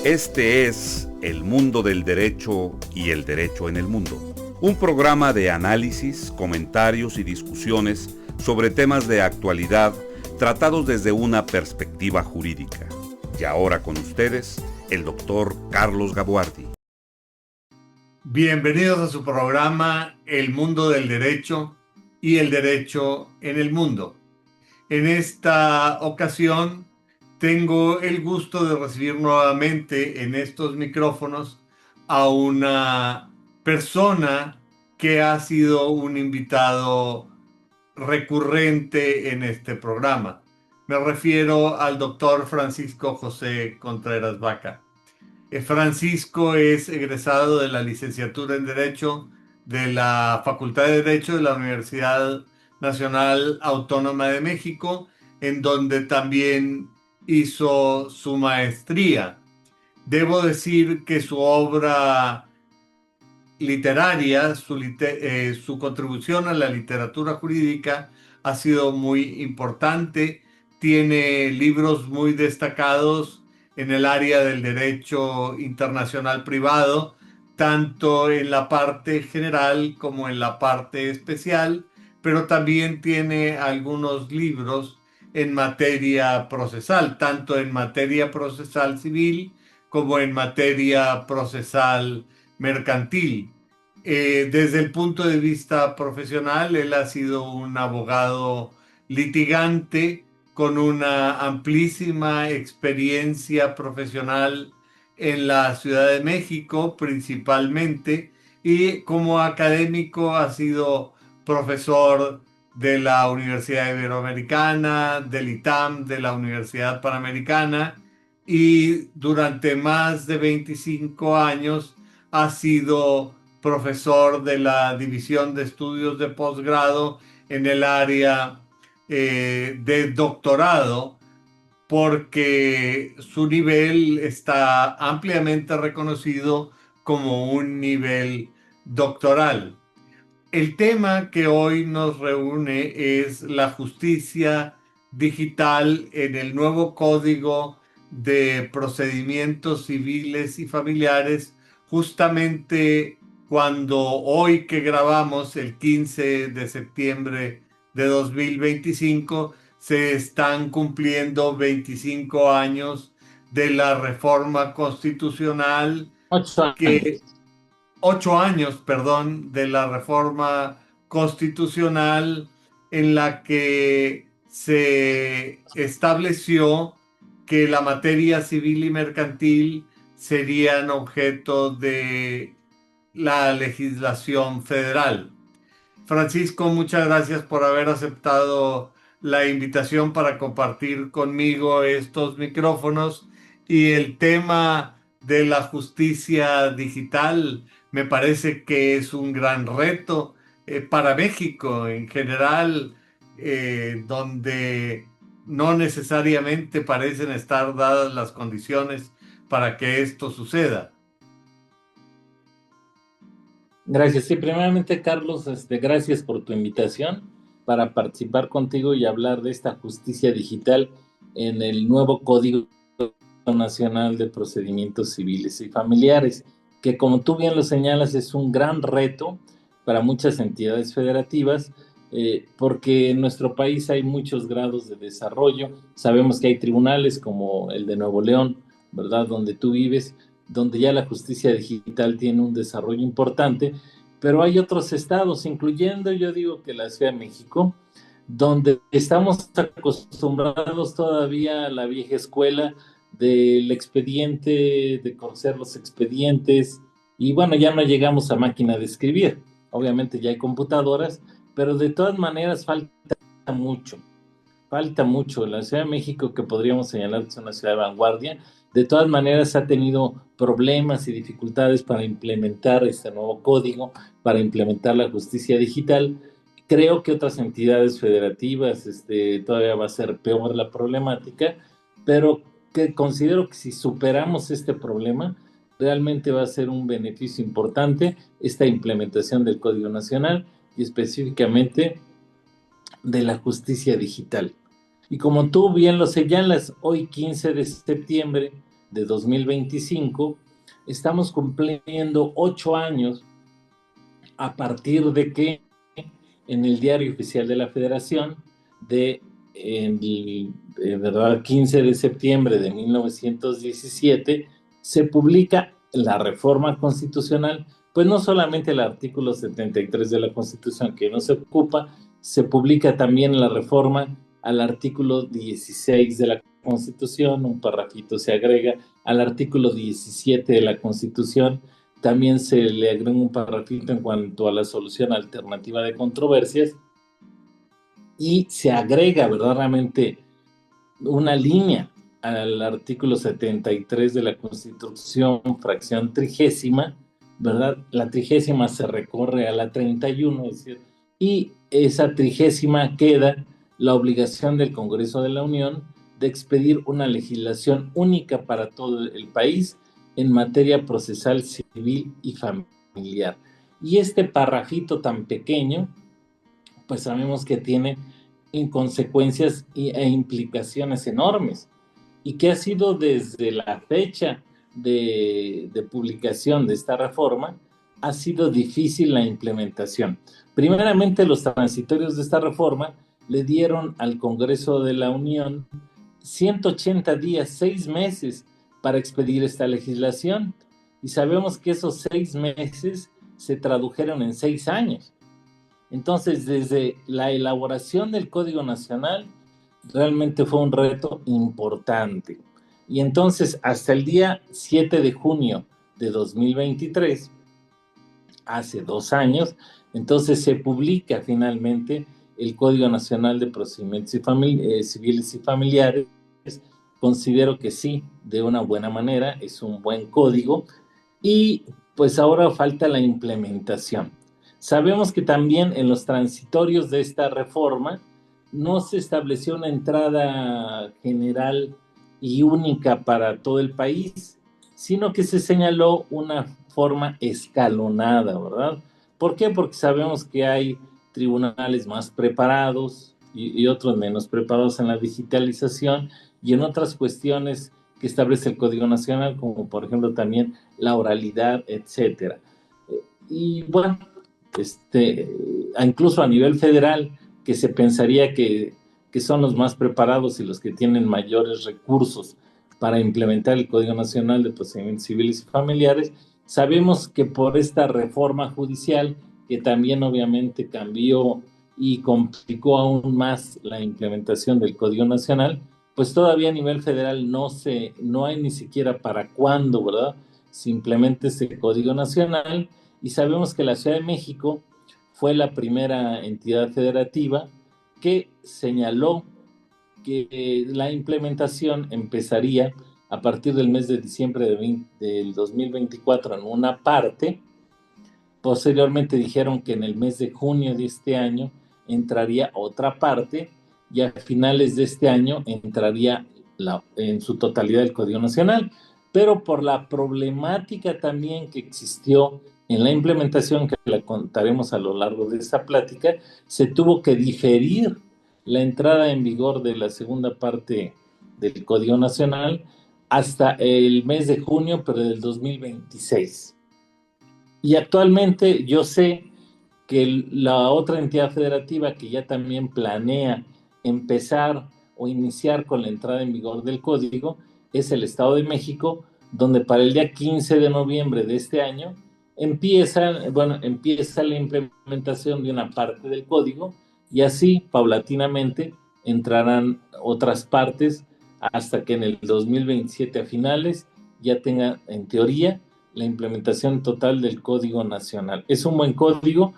Este es El Mundo del Derecho y el Derecho en el Mundo, un programa de análisis, comentarios y discusiones sobre temas de actualidad tratados desde una perspectiva jurídica. Y ahora con ustedes, el doctor Carlos Gabuardi. Bienvenidos a su programa El Mundo del Derecho y el Derecho en el Mundo. En esta ocasión tengo el gusto de recibir nuevamente en estos micrófonos a una persona que ha sido un invitado recurrente en este programa. Me refiero al doctor Francisco José Contreras Vaca. Francisco es egresado de la licenciatura en Derecho de la Facultad de Derecho de la Universidad Nacional Autónoma de México, en donde también hizo su maestría. Debo decir que su obra literaria, su contribución a la literatura jurídica ha sido muy importante. Tiene libros muy destacados en el área del derecho internacional privado, tanto en la parte general como en la parte especial, pero también tiene algunos libros en materia procesal, tanto en materia procesal civil como en materia procesal mercantil. Desde el punto de vista profesional, él ha sido un abogado litigante con una amplísima experiencia profesional en la Ciudad de México principalmente, y como académico ha sido profesor de la Universidad Iberoamericana, del ITAM, de la Universidad Panamericana, y durante más de 25 años ha sido profesor de la División de Estudios de Posgrado en el área de doctorado, porque su nivel está ampliamente reconocido como un nivel doctoral. El tema que hoy nos reúne es la justicia digital en el nuevo Código de Procedimientos Civiles y Familiares, justamente cuando hoy que grabamos, el 15 de septiembre de 2025, se están cumpliendo 25 años de la reforma constitucional 8 años. 8 años, perdón, de la reforma constitucional en la que se estableció que la materia civil y mercantil serían objeto de la legislación federal. Francisco, muchas gracias por haber aceptado la invitación para compartir conmigo estos micrófonos, y el tema de la justicia digital me parece que es un gran reto para México en general, donde no necesariamente parecen estar dadas las condiciones para que esto suceda. Gracias. Sí, primeramente, Carlos, gracias por tu invitación para participar contigo y hablar de esta justicia digital en el nuevo Código Nacional de Procedimientos Civiles y Familiares, que, como tú bien lo señalas, es un gran reto para muchas entidades federativas, porque en nuestro país hay muchos grados de desarrollo. Sabemos que hay tribunales como el de Nuevo León, ¿verdad?, donde tú vives, donde ya la justicia digital tiene un desarrollo importante, pero hay otros estados, incluyendo, yo digo, que la Ciudad de México, donde estamos acostumbrados todavía a la vieja escuela del expediente, de conocer los expedientes, y bueno, ya no llegamos a máquina de escribir. Obviamente ya hay computadoras, pero de todas maneras mucho. Falta mucho. En la Ciudad de México, que podríamos señalar que es una ciudad de vanguardia, de todas maneras ha tenido problemas y dificultades para implementar este nuevo código, para implementar la justicia digital. Creo que otras entidades federativas todavía va a ser peor la problemática, pero que considero que si superamos este problema, realmente va a ser un beneficio importante esta implementación del Código Nacional y específicamente de la justicia digital. Y como tú bien lo señalas, hoy 15 de septiembre de 2025, estamos cumpliendo 8 años a partir de que en el Diario Oficial de la Federación ¿verdad? 15 de septiembre de 1917 se publica la reforma constitucional, pues no solamente el artículo 73 de la Constitución que no se ocupa, se publica también la reforma al artículo 16 de la Constitución, un parrafito se agrega al artículo 17 de la Constitución, también se le agrega un parrafito en cuanto a la solución alternativa de controversias y se agrega verdaderamente una línea al artículo 73 de la Constitución, fracción 30, ¿verdad? La 30 se recorre a la 31, es decir, y esa 30 queda la obligación del Congreso de la Unión de expedir una legislación única para todo el país en materia procesal, civil y familiar. Y este parrafito tan pequeño, pues sabemos que tiene consecuencias e implicaciones enormes, y que ha sido desde la fecha de publicación de esta reforma, ha sido difícil la implementación. Primeramente, los transitorios de esta reforma le dieron al Congreso de la Unión 180 días, 6 meses, para expedir esta legislación, y sabemos que esos 6 meses se tradujeron en 6 años. Entonces, desde la elaboración del Código Nacional, realmente fue un reto importante. Y entonces, hasta el día 7 de junio de 2023, hace 2 años, entonces se publica finalmente el Código Nacional de Procedimientos Civiles y Familiares. Considero que sí, de una buena manera, es un buen código, y pues ahora falta la implementación. Sabemos que también en los transitorios de esta reforma no se estableció una entrada general y única para todo el país, sino que se señaló una forma escalonada, ¿verdad? ¿Por qué? Porque sabemos que hay tribunales más preparados y otros menos preparados en la digitalización y en otras cuestiones que establece el Código Nacional, como por ejemplo también la oralidad, etcétera. Y bueno, incluso a nivel federal, que se pensaría que son los más preparados y los que tienen mayores recursos para implementar el Código Nacional de Procedimientos Civiles y Familiares, sabemos que por esta reforma judicial, que también obviamente cambió y complicó aún más la implementación del Código Nacional, pues todavía a nivel federal no hay ni siquiera para cuándo, ¿verdad?, se implemente este Código Nacional. Y sabemos que la Ciudad de México fue la primera entidad federativa que señaló que la implementación empezaría a partir del mes de diciembre del 2024 en una parte. Posteriormente dijeron que en el mes de junio de este año entraría otra parte, y a finales de este año entraría en su totalidad el Código Nacional. Pero por la problemática también que existió en la implementación, que la contaremos a lo largo de esta plática, se tuvo que diferir la entrada en vigor de la segunda parte del Código Nacional hasta el mes de junio, pero del 2026. Y actualmente yo sé que la otra entidad federativa que ya también planea empezar o iniciar con la entrada en vigor del código es el Estado de México, donde para el día 15 de noviembre de este año empieza la implementación de una parte del código, y así paulatinamente entrarán otras partes hasta que en el 2027 a finales ya tenga en teoría la implementación total del Código Nacional. Es un buen código,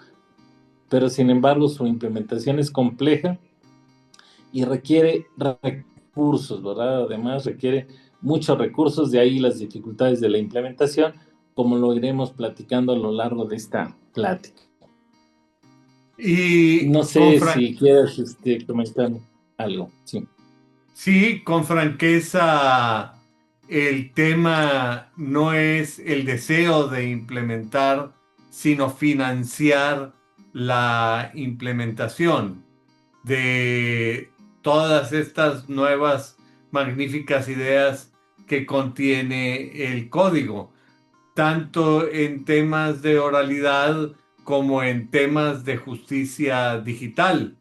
pero sin embargo su implementación es compleja y requiere recursos, ¿verdad? Además requiere muchos recursos, de ahí las dificultades de la implementación, como lo iremos platicando a lo largo de esta plática. Y no sé si quieres comentar algo. Sí. Sí, con franqueza, el tema no es el deseo de implementar, sino financiar la implementación de todas estas nuevas magníficas ideas que contiene el código, tanto en temas de oralidad como en temas de justicia digital,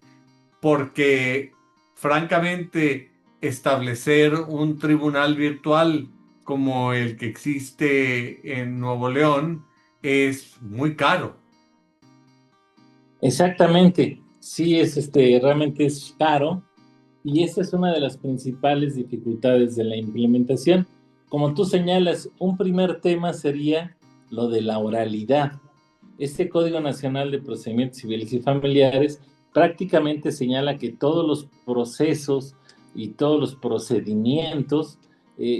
porque francamente establecer un tribunal virtual como el que existe en Nuevo León es muy caro. Exactamente, sí es realmente es caro y esa es una de las principales dificultades de la implementación. Como tú señalas, un primer tema sería lo de la oralidad. Este Código Nacional de Procedimientos Civiles y Familiares prácticamente señala que todos los procesos y todos los procedimientos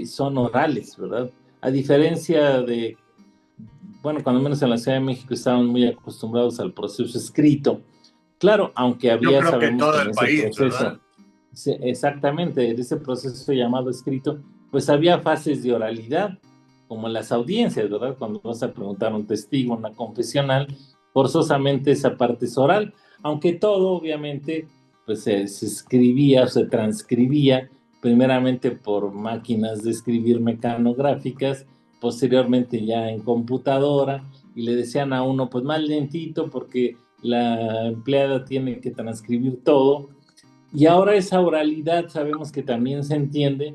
son orales, ¿verdad? A diferencia de, bueno, cuando menos en la Ciudad de México estaban muy acostumbrados al proceso escrito. Claro, aunque Yo había, creo que sabemos que todo en el ese país, ¿verdad? proceso, exactamente, en ese proceso llamado escrito, pues había fases de oralidad, como en las audiencias, ¿verdad? Cuando vas a preguntar a un testigo, una confesional, forzosamente esa parte es oral, aunque todo, obviamente, pues se escribía o se transcribía, primeramente por máquinas de escribir mecanográficas, posteriormente ya en computadora, y le decían a uno, pues más lentito, porque la empleada tiene que transcribir todo. Y ahora esa oralidad sabemos que también se entiende,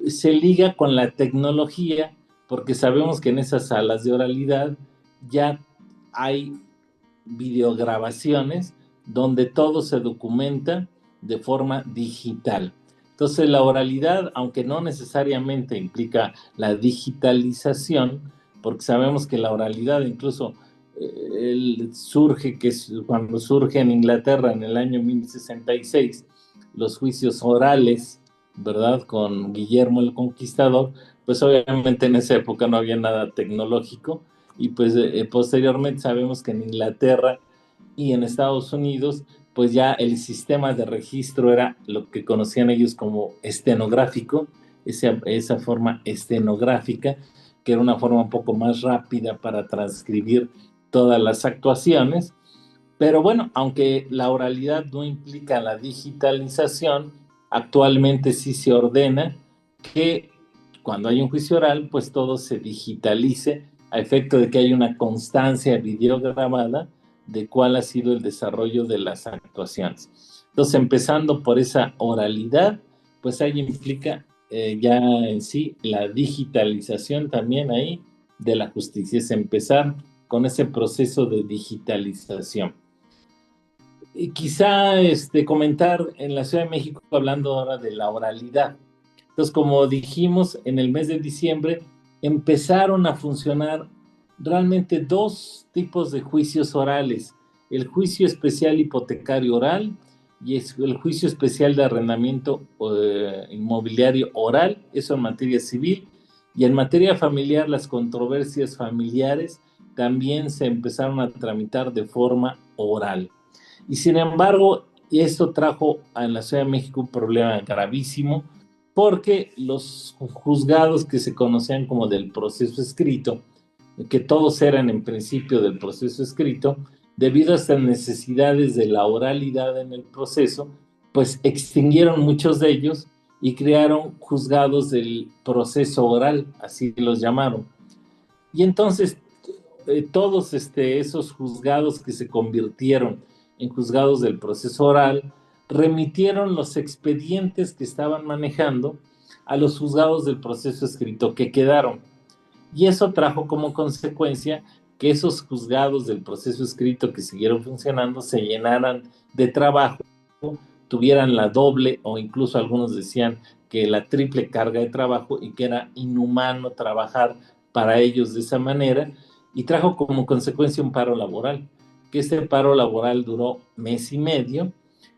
se liga con la tecnología, porque sabemos que en esas salas de oralidad ya hay videograbaciones donde todo se documenta de forma digital. Entonces la oralidad, aunque no necesariamente implica la digitalización, porque sabemos que la oralidad incluso surge, que es cuando surge en Inglaterra en el año 1066, los juicios orales, ¿verdad? Con Guillermo el Conquistador, pues obviamente en esa época no había nada tecnológico, y pues posteriormente sabemos que en Inglaterra y en Estados Unidos pues ya el sistema de registro era lo que conocían ellos como estenográfico, esa forma estenográfica, que era una forma un poco más rápida para transcribir todas las actuaciones. Pero bueno, aunque la oralidad no implica la digitalización, actualmente sí se ordena que cuando hay un juicio oral, pues todo se digitalice a efecto de que haya una constancia videograbada de cuál ha sido el desarrollo de las actuaciones. Entonces, empezando por esa oralidad, pues ahí implica ya en sí la digitalización también ahí de la justicia, es empezar con ese proceso de digitalización. Y quizá comentar en la Ciudad de México, hablando ahora de la oralidad. Entonces, como dijimos, en el mes de diciembre empezaron a funcionar realmente dos tipos de juicios orales: el juicio especial hipotecario oral y el juicio especial de arrendamiento inmobiliario oral, eso en materia civil. Y en materia familiar, las controversias familiares también se empezaron a tramitar de forma oral. Y sin embargo, esto trajo en la Ciudad de México un problema gravísimo, porque los juzgados que se conocían como del proceso escrito, que todos eran en principio del proceso escrito, debido a estas necesidades de la oralidad en el proceso, pues extinguieron muchos de ellos y crearon juzgados del proceso oral, así los llamaron. Y entonces todos esos juzgados que se convirtieron en juzgados del proceso oral remitieron los expedientes que estaban manejando a los juzgados del proceso escrito que quedaron. Y eso trajo como consecuencia que esos juzgados del proceso escrito que siguieron funcionando se llenaran de trabajo, tuvieran la doble o incluso algunos decían que la triple carga de trabajo, y que era inhumano trabajar para ellos de esa manera, y trajo como consecuencia un paro laboral, que este paro laboral duró mes y medio,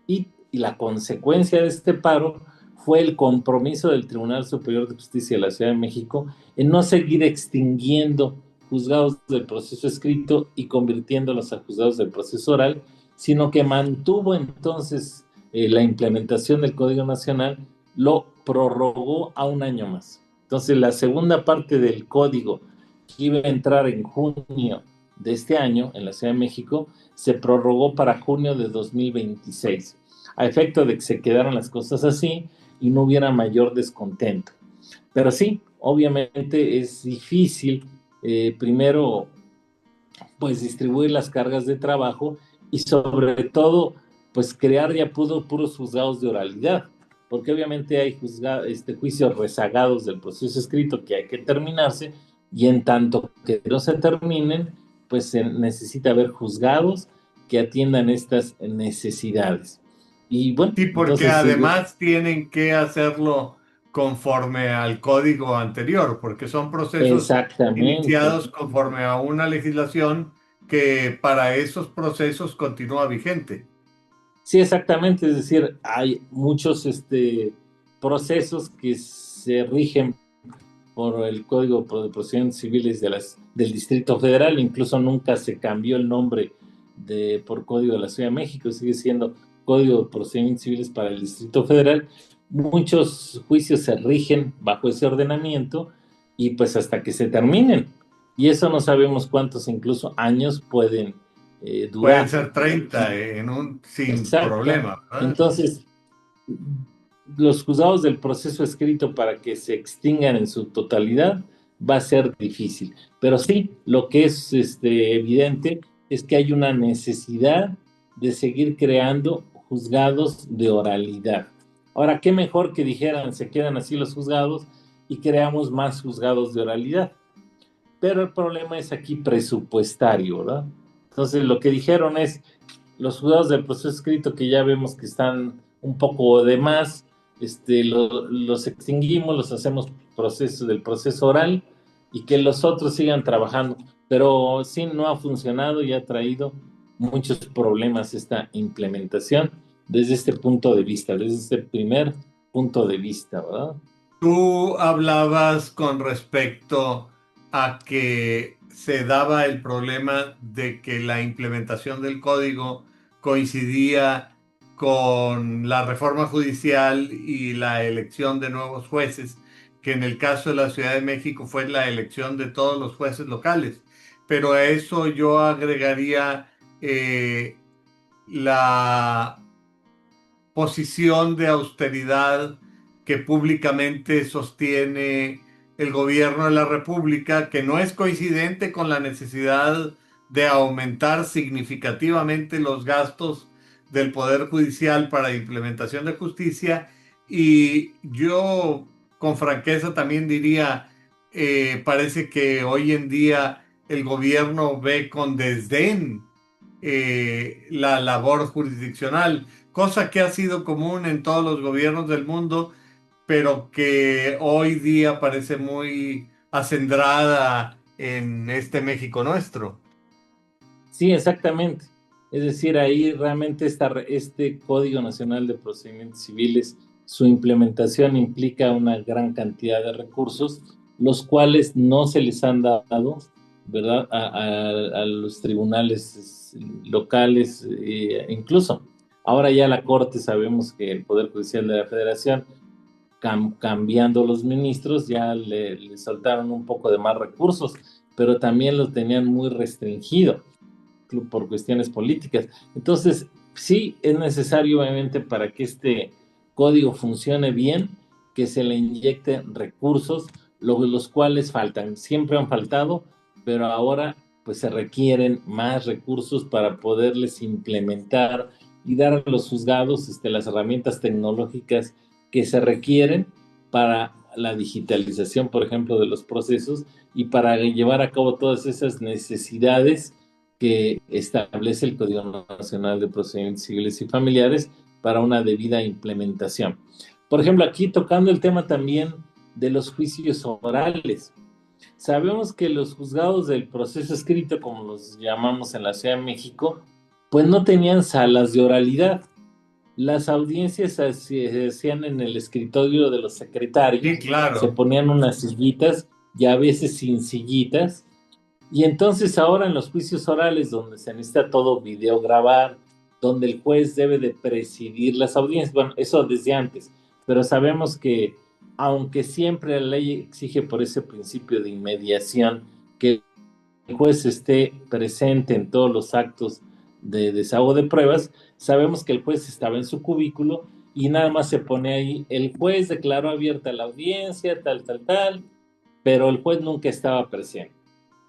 y la consecuencia de este paro fue el compromiso del Tribunal Superior de Justicia de la Ciudad de México en no seguir extinguiendo juzgados del proceso escrito y convirtiéndolos a juzgados del proceso oral, sino que mantuvo entonces la implementación del Código Nacional, lo prorrogó a un año más. Entonces, la segunda parte del código, que iba a entrar en junio de este año en la Ciudad de México, se prorrogó para junio de 2026, a efecto de que se quedaran las cosas así y no hubiera mayor descontento. Pero sí, obviamente es difícil, primero, pues distribuir las cargas de trabajo y sobre todo, pues crear ya puros juzgados de oralidad, porque obviamente hay juicios rezagados del proceso escrito que hay que terminarse, y en tanto que no se terminen, pues se necesita haber juzgados que atiendan estas necesidades. Y bueno, Sí, porque entonces además tienen que hacerlo conforme al código anterior, porque son procesos exactamente. iniciados conforme a una legislación que para esos procesos continúa vigente. Sí, exactamente, es decir, hay muchos procesos que se rigen por el Código de Procedimientos Civiles del Distrito Federal. Incluso nunca se cambió el nombre por Código de la Ciudad de México, sigue siendo Código de Procedimientos Civiles para el Distrito Federal. Muchos juicios se rigen bajo ese ordenamiento y pues hasta que se terminen. Y eso no sabemos cuántos incluso años pueden Pueden durar. ser 30 sin Exacto. problema, ¿verdad? Entonces, los juzgados del proceso escrito para que se extingan en su totalidad va a ser difícil. Pero sí, lo que es evidente es que hay una necesidad de seguir creando juzgados de oralidad. Ahora, qué mejor que dijeran, se quedan así los juzgados y creamos más juzgados de oralidad. Pero el problema es aquí presupuestario, ¿verdad? Entonces, lo que dijeron es, los juzgados del proceso escrito que ya vemos que están un poco de más, los extinguimos, los hacemos del proceso oral y que los otros sigan trabajando. Pero sí, no ha funcionado y ha traído muchos problemas esta implementación desde este punto de vista, desde este primer punto de vista, ¿verdad? Tú hablabas con respecto a que se daba el problema de que la implementación del código coincidía con la reforma judicial y la elección de nuevos jueces, que en el caso de la Ciudad de México fue la elección de todos los jueces locales. Pero a eso yo agregaría la posición de austeridad que públicamente sostiene el gobierno de la República, que no es coincidente con la necesidad de aumentar significativamente los gastos del Poder Judicial para implementación de justicia. Y yo con franqueza también diría, parece que hoy en día el gobierno ve con desdén la labor jurisdiccional, cosa que ha sido común en todos los gobiernos del mundo, pero que hoy día parece muy acendrada en este México nuestro. Sí, exactamente. Es decir, ahí realmente este Código Nacional de Procedimientos Civiles, su implementación implica una gran cantidad de recursos, los cuales no se les han dado, ¿verdad?, a los tribunales locales, incluso. Ahora ya la Corte, sabemos que el Poder Judicial de la Federación, cambiando los ministros, ya le soltaron un poco de más recursos, pero también lo tenían muy restringido por cuestiones políticas. Entonces, sí es necesario, obviamente, para que este código funcione bien, que se le inyecten recursos, los cuales faltan, siempre han faltado, pero ahora pues se requieren más recursos para poderles implementar y dar a los juzgados las herramientas tecnológicas que se requieren para la digitalización, por ejemplo, de los procesos y para llevar a cabo todas esas necesidades que establece el Código Nacional de Procedimientos Civiles y Familiares para una debida implementación. Por ejemplo, aquí tocando el tema también de los juicios orales. Sabemos que los juzgados del proceso escrito, como los llamamos en la Ciudad de México, pues no tenían salas de oralidad. Las audiencias se hacían en el escritorio de los Sí, secretarios, se claro. ponían unas sillitas y a veces sin sillitas, y entonces ahora en los juicios orales, donde se necesita todo video grabar, donde el juez debe de presidir las audiencias, bueno, eso desde antes, pero sabemos que aunque siempre la ley exige por ese principio de inmediación que el juez esté presente en todos los actos de desahogo de pruebas, sabemos que el juez estaba en su cubículo y nada más se pone ahí, el juez declaró abierta la audiencia, tal, pero el juez nunca estaba presente.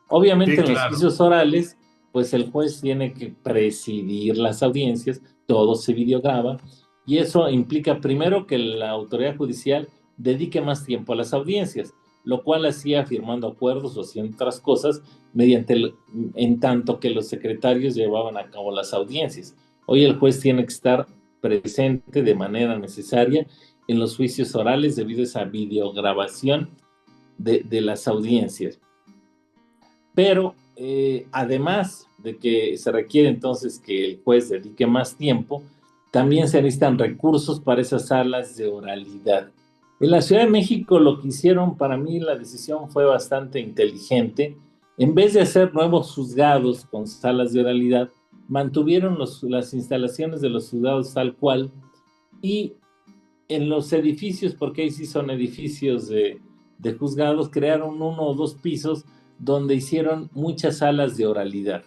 Obviamente Sí, en los claro. juicios orales, pues el juez tiene que presidir las audiencias, todo se videograba, y eso implica primero que la autoridad judicial dedique más tiempo a las audiencias, lo cual hacía firmando acuerdos o haciendo otras cosas en tanto que los secretarios llevaban a cabo las audiencias. Hoy el juez tiene que estar presente de manera necesaria en los juicios orales debido a esa videograbación de las audiencias. Pero además de que se requiere entonces que el juez dedique más tiempo, también se necesitan recursos para esas salas de oralidad. En la Ciudad de México lo que hicieron, para mí la decisión fue bastante inteligente. En vez de hacer nuevos juzgados con salas de oralidad, mantuvieron las instalaciones de los juzgados tal cual, y en los edificios, porque ahí sí son edificios de juzgados, crearon 1 o 2 pisos donde hicieron muchas salas de oralidad.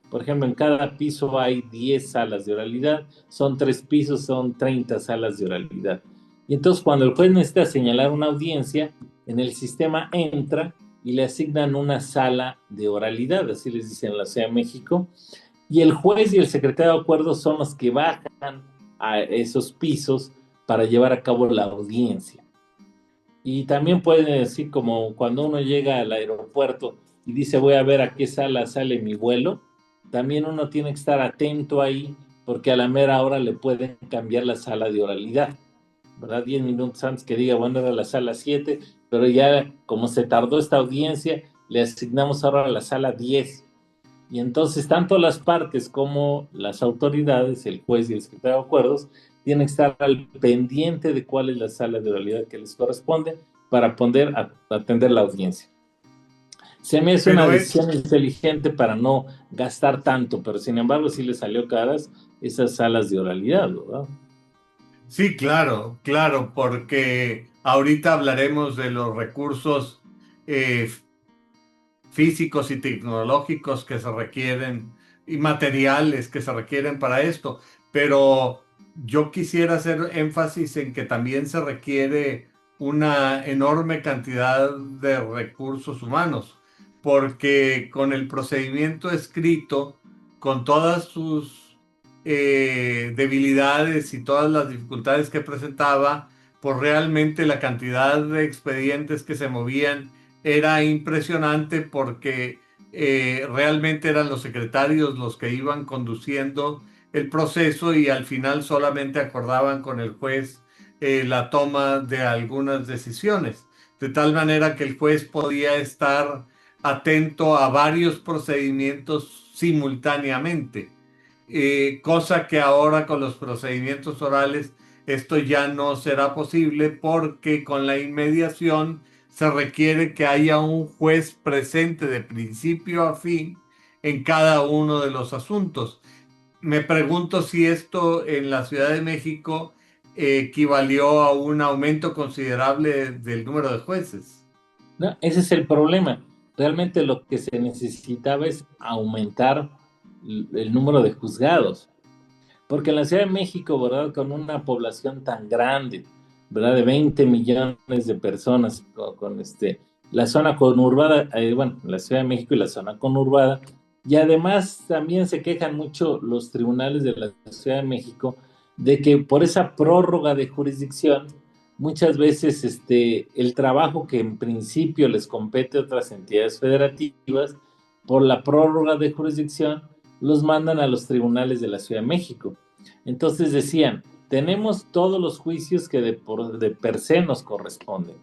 Por ejemplo, en cada piso hay 10 salas de oralidad, son 3 pisos, son 30 salas de oralidad. Y entonces cuando el juez necesita señalar una audiencia, en el sistema entra y le asignan una sala de oralidad, así les dicen en la Ciudad de México, y el juez y el secretario de acuerdos son los que bajan a esos pisos para llevar a cabo la audiencia. Y también puede decir, como cuando uno llega al aeropuerto y dice voy a ver a qué sala sale mi vuelo, también uno tiene que estar atento ahí porque a la mera hora le pueden cambiar la sala de oralidad, ¿verdad? 10 minutos antes que diga, bueno, era la sala 7, pero ya como se tardó esta audiencia, le asignamos ahora a la sala 10. Y entonces tanto las partes como las autoridades, el juez y el secretario de acuerdos, tienen que estar al pendiente de cuál es la sala de oralidad que les corresponde para poder atender la audiencia. Se me hace una Pero decisión inteligente para no gastar tanto, pero sin embargo sí le salió caras esas salas de oralidad, ¿verdad? sí, claro, claro, porque ahorita hablaremos de los recursos eh, físicos y tecnológicos que se requieren y materiales que se requieren para esto, pero yo quisiera hacer énfasis en que también se requiere una enorme cantidad de recursos humanos, porque con el procedimiento escrito, con todas sus debilidades y todas las dificultades que presentaba, pues realmente la cantidad de expedientes que se movían era impresionante porque realmente eran los secretarios los que iban conduciendo el proceso y al final solamente acordaban con el juez la toma de algunas decisiones, de tal manera que el juez podía estar atento a varios procedimientos simultáneamente, cosa que ahora con los procedimientos orales esto ya no será posible porque con la inmediación se requiere que haya un juez presente de principio a fin en cada uno de los asuntos. Me pregunto si esto en la Ciudad de México equivalió a un aumento considerable del número de jueces. No, ese es el problema. Realmente lo que se necesitaba es aumentar el número de juzgados. Porque en la Ciudad de México, ¿verdad? Con una población tan grande, ¿verdad? De 20 millones de personas, la zona conurbada, bueno, la Ciudad de México y la zona conurbada, y además también se quejan mucho los tribunales de la Ciudad de México de que por esa prórroga de jurisdicción, muchas veces el trabajo que en principio les compete a otras entidades federativas, por la prórroga de jurisdicción, los mandan a los tribunales de la Ciudad de México. Entonces decían, tenemos todos los juicios que de per se nos corresponden,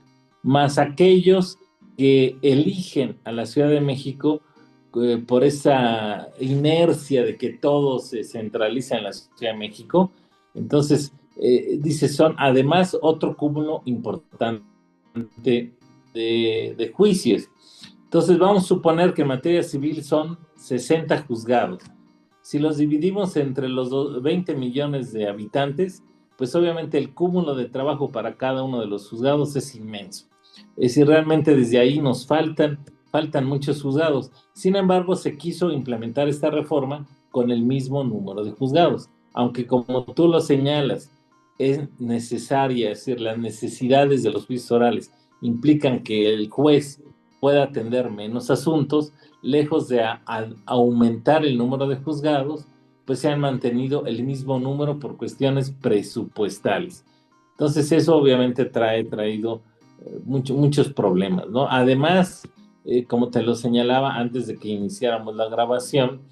más aquellos que eligen a la Ciudad de México por esa inercia de que todo se centraliza en la Ciudad de México. Entonces, dice, son además otro cúmulo importante de juicios. Entonces, vamos a suponer que en materia civil son 60 juzgados. Si los dividimos entre los 20 millones de habitantes, pues obviamente el cúmulo de trabajo para cada uno de los juzgados es inmenso. Es decir, realmente desde ahí nos faltan muchos juzgados. Sin embargo, se quiso implementar esta reforma con el mismo número de juzgados. Aunque como tú lo señalas, es necesaria, es decir, las necesidades de los juicios orales implican que el juez pueda atender menos asuntos, lejos de aumentar el número de juzgados, pues se han mantenido el mismo número por cuestiones presupuestales. Entonces eso obviamente traído muchos problemas, ¿no? Además, como te lo señalaba antes de que iniciáramos la grabación,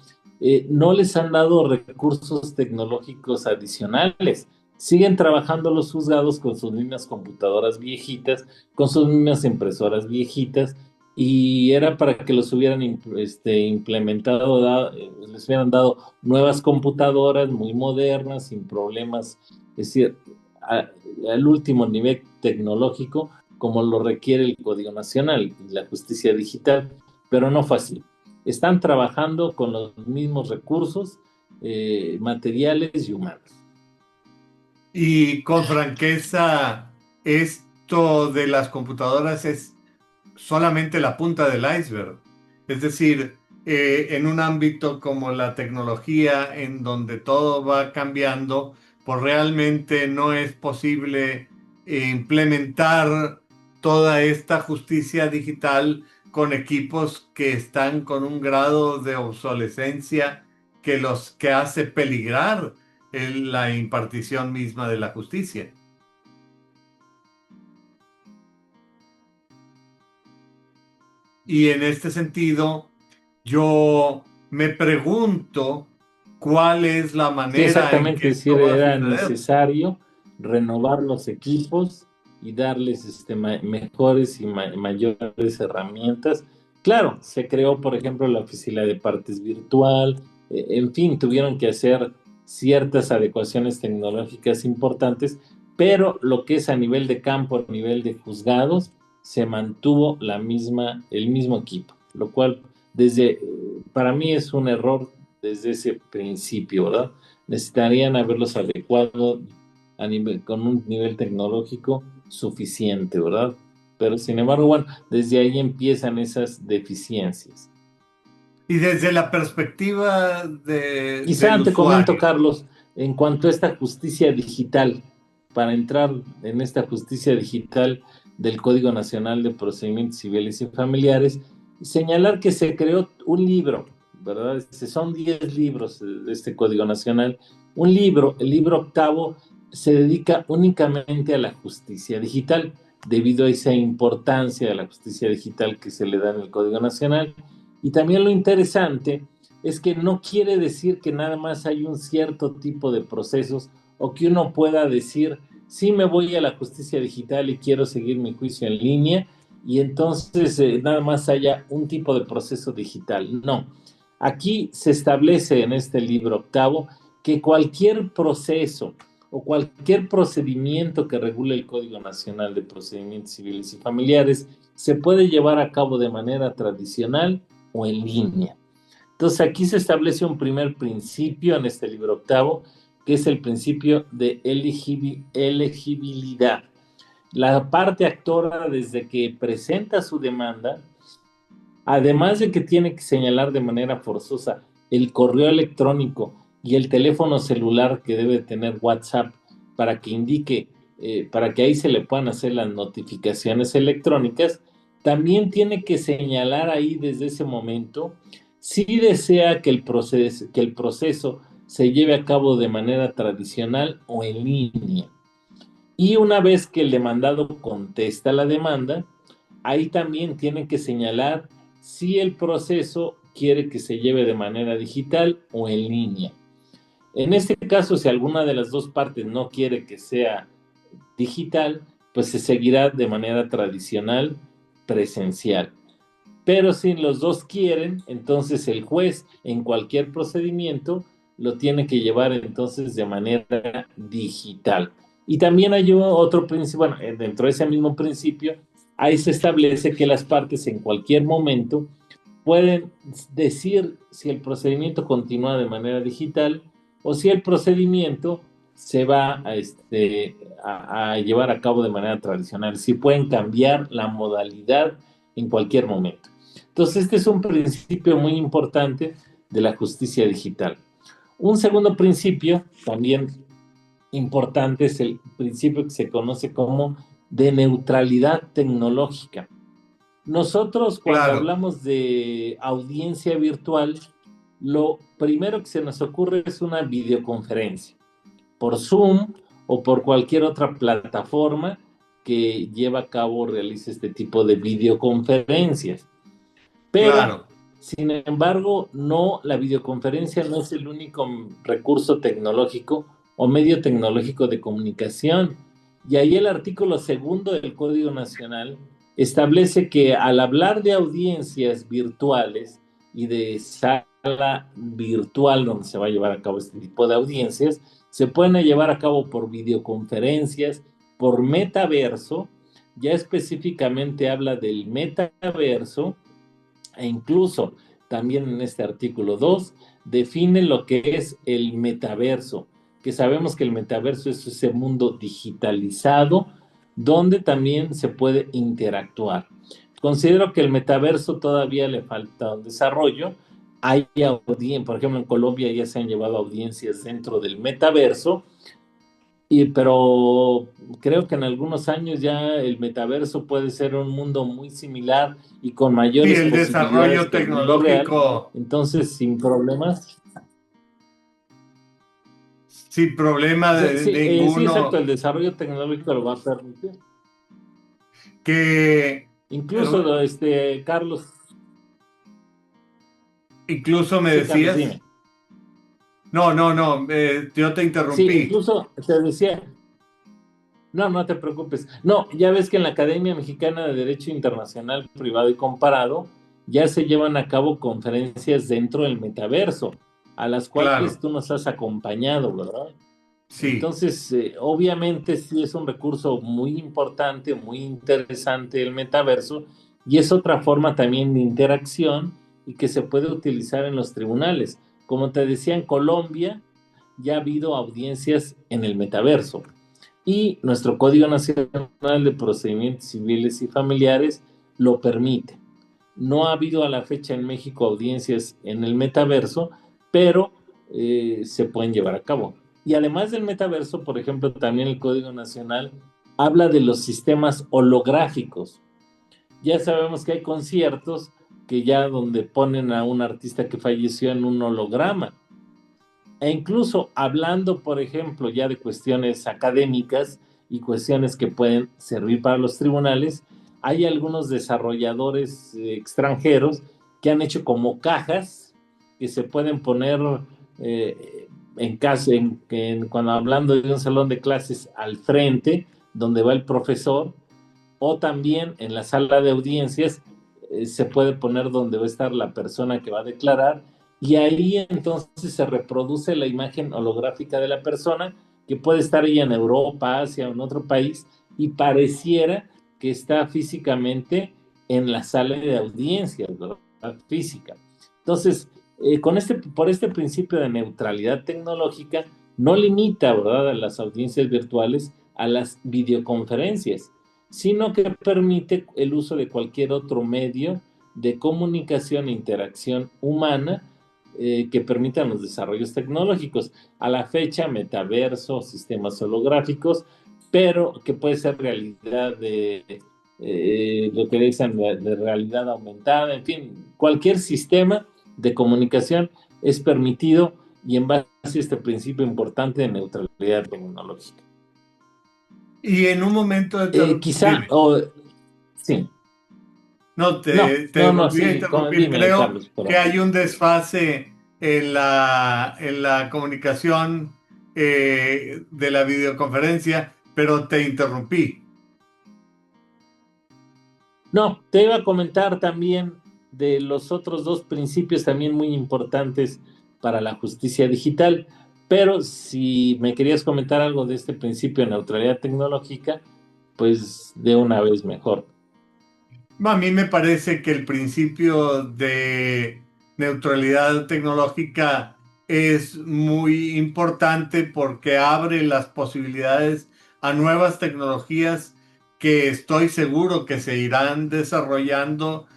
no les han dado recursos tecnológicos adicionales. Siguen trabajando los juzgados con sus mismas computadoras viejitas, con sus mismas impresoras viejitas, y era para que los hubieran implementado, les hubieran dado nuevas computadoras muy modernas, sin problemas, es decir, al último nivel tecnológico, como lo requiere el Código Nacional y la justicia digital, pero no fue así. Están trabajando con los mismos recursos materiales y humanos. Y con franqueza, esto de las computadoras es solamente la punta del iceberg. Es decir, en un ámbito como la tecnología, en donde todo va cambiando, pues realmente no es posible implementar toda esta justicia digital con equipos que están con un grado de obsolescencia que hace peligrar la impartición misma de la justicia. Y en este sentido, yo me pregunto cuál es la Sí, manera en exactamente, que es decir, esto va a era suceder. necesario renovar los equipos y darles mejores y mayores herramientas. Claro, se creó, por ejemplo, la oficina de partes virtual, en fin, tuvieron que hacer ciertas adecuaciones tecnológicas importantes, pero lo que es a nivel de campo, a nivel de juzgados, se mantuvo el mismo equipo, lo cual para mí es un error desde ese principio, ¿verdad? Necesitarían haberlos adecuado con un nivel tecnológico suficiente, ¿verdad? Pero sin embargo, bueno, desde ahí empiezan esas deficiencias. Y desde la perspectiva del Quizá te comento, usuario. Carlos, en cuanto a esta justicia digital, para entrar en esta justicia digital del Código Nacional de Procedimientos Civiles y Familiares, señalar que se creó un libro, ¿verdad? Son 10 libros de este Código Nacional. Un libro, el libro octavo, se dedica únicamente a la justicia digital, debido a esa importancia de la justicia digital que se le da en el Código Nacional. Y también lo interesante es que no quiere decir que nada más hay un cierto tipo de procesos o que uno pueda decir, sí me voy a la justicia digital y quiero seguir mi juicio en línea y entonces nada más haya un tipo de proceso digital. No, aquí se establece en este libro octavo que cualquier proceso o cualquier procedimiento que regule el Código Nacional de Procedimientos Civiles y Familiares se puede llevar a cabo de manera tradicional o en línea. Entonces aquí se establece un primer principio en este libro octavo, que es el principio de elegibilidad. La parte actora, desde que presenta su demanda, además de que tiene que señalar de manera forzosa el correo electrónico y el teléfono celular que debe tener WhatsApp para que indique, para que ahí se le puedan hacer las notificaciones electrónicas, también tiene que señalar ahí desde ese momento si desea que el proceso se lleve a cabo de manera tradicional o en línea. Y una vez que el demandado contesta la demanda, ahí también tiene que señalar si el proceso quiere que se lleve de manera digital o en línea. En este caso, si alguna de las dos partes no quiere que sea digital, pues se seguirá de manera tradicional, presencial. Pero si los dos quieren, entonces el juez en cualquier procedimiento lo tiene que llevar entonces de manera digital. Y también hay otro principio, bueno, dentro de ese mismo principio, ahí se establece que las partes en cualquier momento pueden decir si el procedimiento continúa de manera digital o si el procedimiento se va a llevar a cabo de manera tradicional. Si pueden cambiar la modalidad en cualquier momento. Entonces, este es un principio muy importante de la justicia digital. Un segundo principio, también importante es el principio que se conoce como de neutralidad tecnológica. Nosotros cuando Claro, hablamos de audiencia virtual, lo primero que se nos ocurre es una videoconferencia por Zoom o por cualquier otra plataforma que lleva a cabo o realice este tipo de videoconferencias. Pero, claro. sin embargo, no, la videoconferencia no es el único recurso tecnológico o medio tecnológico de comunicación. Y ahí el artículo segundo del Código Nacional establece que al hablar de audiencias virtuales y de sala virtual donde se va a llevar a cabo este tipo de audiencias, se pueden llevar a cabo por videoconferencias, por metaverso, ya específicamente habla del metaverso e incluso también en este artículo 2 define lo que es el metaverso, que sabemos que el metaverso es ese mundo digitalizado donde también se puede interactuar. Considero que el metaverso todavía le falta un desarrollo. Hay audiencias, por ejemplo, en Colombia ya se han llevado audiencias dentro del metaverso, pero creo que en algunos años ya el metaverso puede ser un mundo muy similar y con Sí, mayores el posibilidades desarrollo que el mundo real. tecnológico Entonces, sin problemas. sin problema de Sí, exacto, el ninguno, desarrollo tecnológico lo va a permitir. que Incluso, Carlos, incluso me sí, Carlos, dime. decías, no, no, no, yo te Sí, interrumpí. incluso te decía, no, no te preocupes. No, ya ves que en la Academia Mexicana de Derecho Internacional Privado y Comparado ya se llevan a cabo conferencias dentro del metaverso, a las cuales Claro, tú nos has acompañado, ¿verdad? sí. Entonces, obviamente sí es un recurso muy importante, muy interesante el metaverso, y es otra forma también de interacción y que se puede utilizar en los tribunales. Como te decía, en Colombia ya ha habido audiencias en el metaverso y nuestro Código Nacional de Procedimientos Civiles y Familiares lo permite. No ha habido a la fecha en México audiencias en el metaverso, pero se pueden llevar a cabo. Y además del metaverso, por ejemplo, también el Código Nacional habla de los sistemas holográficos. Ya sabemos que hay conciertos que ya donde ponen a un artista que falleció en un holograma. E incluso hablando, por ejemplo, ya de cuestiones académicas y cuestiones que pueden servir para los tribunales, hay algunos desarrolladores extranjeros que han hecho como cajas que se pueden poner en caso, cuando hablando de un salón de clases al frente, donde va el profesor, o también en la sala de audiencias se puede poner donde va a estar la persona que va a declarar y ahí entonces se reproduce la imagen holográfica de la persona que puede estar ella en Europa, Asia o en otro país y pareciera que está físicamente en la sala de audiencias, ¿verdad? Física. Entonces, por este principio de neutralidad tecnológica, no limita, ¿verdad?, a las audiencias virtuales a las videoconferencias, sino que permite el uso de cualquier otro medio de comunicación e interacción humana que permitan los desarrollos tecnológicos. A la fecha, metaverso, sistemas holográficos, pero que puede ser realidad lo que dicen de realidad aumentada, en fin, cualquier sistema de comunicación es permitido y en base a este principio importante de neutralidad tecnológica. Y en un momento Quizá, dime. sí. No, No, te no, no, volví a sí, interrumpir. dime, Creo Carlos, por que favor. hay un desfase en la comunicación de la videoconferencia, pero te interrumpí. No, te iba a comentar también de los otros dos principios también muy importantes para la justicia digital, pero si me querías comentar algo de este principio de neutralidad tecnológica, pues de una vez mejor. A mí me parece que el principio de neutralidad tecnológica es muy importante porque abre las posibilidades a nuevas tecnologías que estoy seguro que se irán desarrollando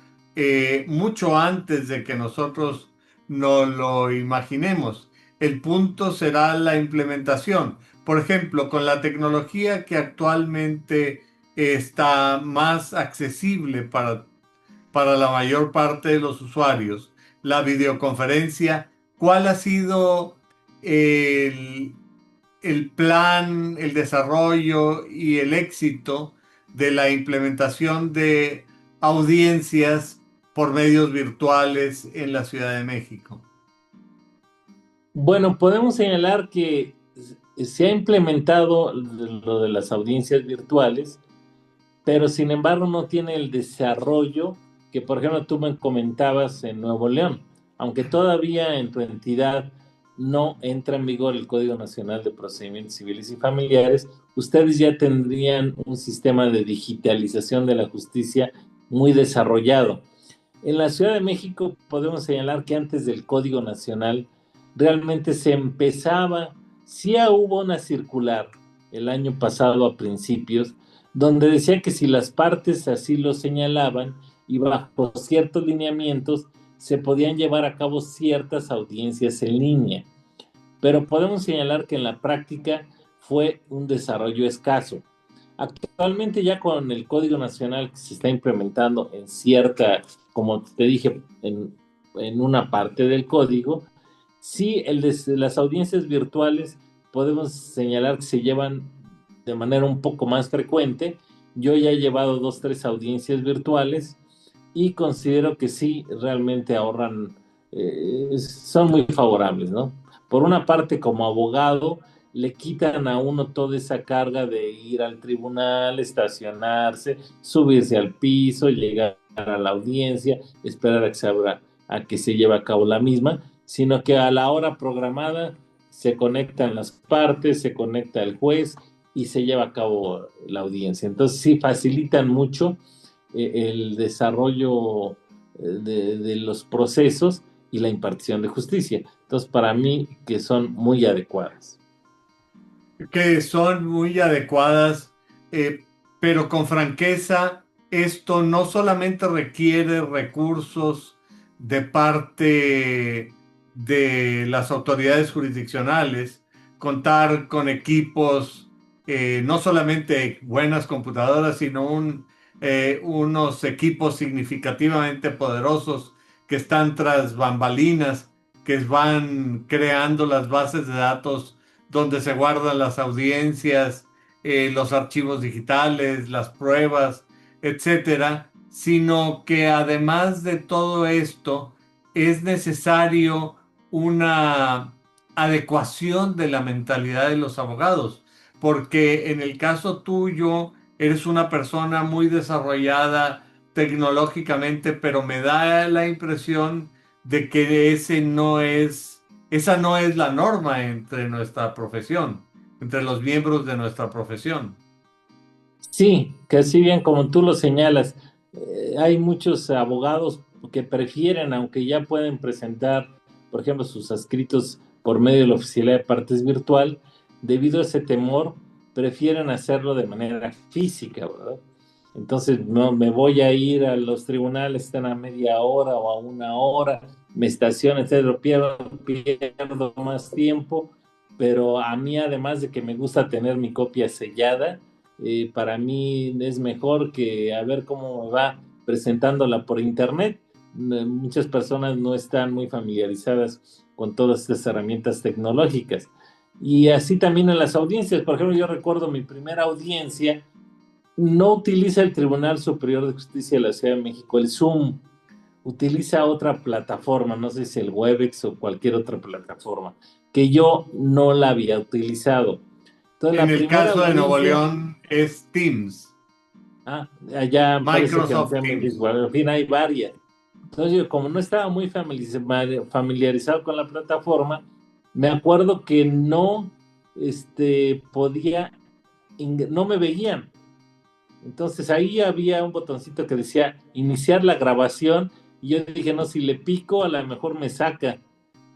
mucho antes de que nosotros nos lo imaginemos. El punto será la implementación, Por ejemplo, con la tecnología que actualmente está más accesible para la mayor parte de los usuarios, la videoconferencia, ¿cuál ha sido el, el plan, el desarrollo y el éxito de la implementación de audiencias por medios virtuales en la Ciudad de México? Bueno, podemos señalar que se ha implementado lo de las audiencias virtuales, pero sin embargo no tiene el desarrollo que, por ejemplo, tú me comentabas en Nuevo León, aunque todavía en tu entidad no entra en vigor el Código Nacional de Procedimientos Civiles y Familiares, ustedes ya tendrían un sistema de digitalización de la justicia muy desarrollado. En la Ciudad de México podemos señalar que antes del Código Nacional realmente se empezaba, sí hubo una circular el año pasado a principios, donde decía que si las partes así lo señalaban y bajo ciertos lineamientos se podían llevar a cabo ciertas audiencias en línea. Pero podemos señalar que en la práctica fue un desarrollo escaso. Actualmente ya con el Código Nacional que se está implementando en cierta, como te dije, en una parte del código, sí, las audiencias virtuales podemos señalar que se llevan de manera un poco más frecuente. Yo ya he llevado 2, 3 audiencias virtuales y considero que sí, realmente ahorran, son muy favorables, ¿no? Por una parte, como abogado, le quitan a uno toda esa carga de ir al tribunal, estacionarse, subirse al piso, llegar a la audiencia, esperar a que a que se lleve a cabo la misma, sino que a la hora programada se conectan las partes, se conecta el juez y se lleva a cabo la audiencia. Entonces sí facilitan mucho el desarrollo de los procesos y la impartición de justicia. Entonces, para mí, que son muy adecuadas. Que son muy adecuadas, eh, pero con franqueza, esto no solamente requiere recursos de parte de las autoridades jurisdiccionales, contar con equipos, no solamente buenas computadoras, sino unos equipos significativamente poderosos que están tras bambalinas, que van creando las bases de datos donde se guardan las audiencias, los archivos digitales, las pruebas, etcétera, sino que además de todo esto es necesario una adecuación de la mentalidad de los abogados, porque en el caso tuyo eres una persona muy desarrollada tecnológicamente, pero me da la impresión de que esa no es la norma entre nuestra profesión, entre los miembros de nuestra profesión. Sí, que así bien como tú lo señalas, hay muchos abogados que prefieren, aunque ya pueden presentar, por ejemplo, sus escritos por medio de la oficialidad de partes virtual, debido a ese temor, prefieren hacerlo de manera física, ¿verdad? Entonces, no me voy a ir a los tribunales, están a media hora o a una hora, me estaciono, etcétera, pierdo más tiempo, pero a mí, además de que me gusta tener mi copia sellada, para mí es mejor que a ver cómo me va presentándola por internet. Muchas personas no están muy familiarizadas con todas estas herramientas tecnológicas. Y así también en las audiencias. Por ejemplo, yo recuerdo mi primera audiencia, no utiliza el Tribunal Superior de Justicia de la Ciudad de México, el Zoom, utiliza otra plataforma, no sé si el Webex o cualquier otra plataforma, que yo no la había utilizado. Entonces, En la el primera caso de Nuevo audiencia, León es Teams, allá parece que no Microsoft sea muy Teams. igual, en fin, hay varias. Entonces, yo como no estaba muy familiarizado con la plataforma, me acuerdo que no podía, no me veían. Entonces ahí había un botoncito que decía iniciar la grabación y yo dije, no, si le pico a lo mejor me saca.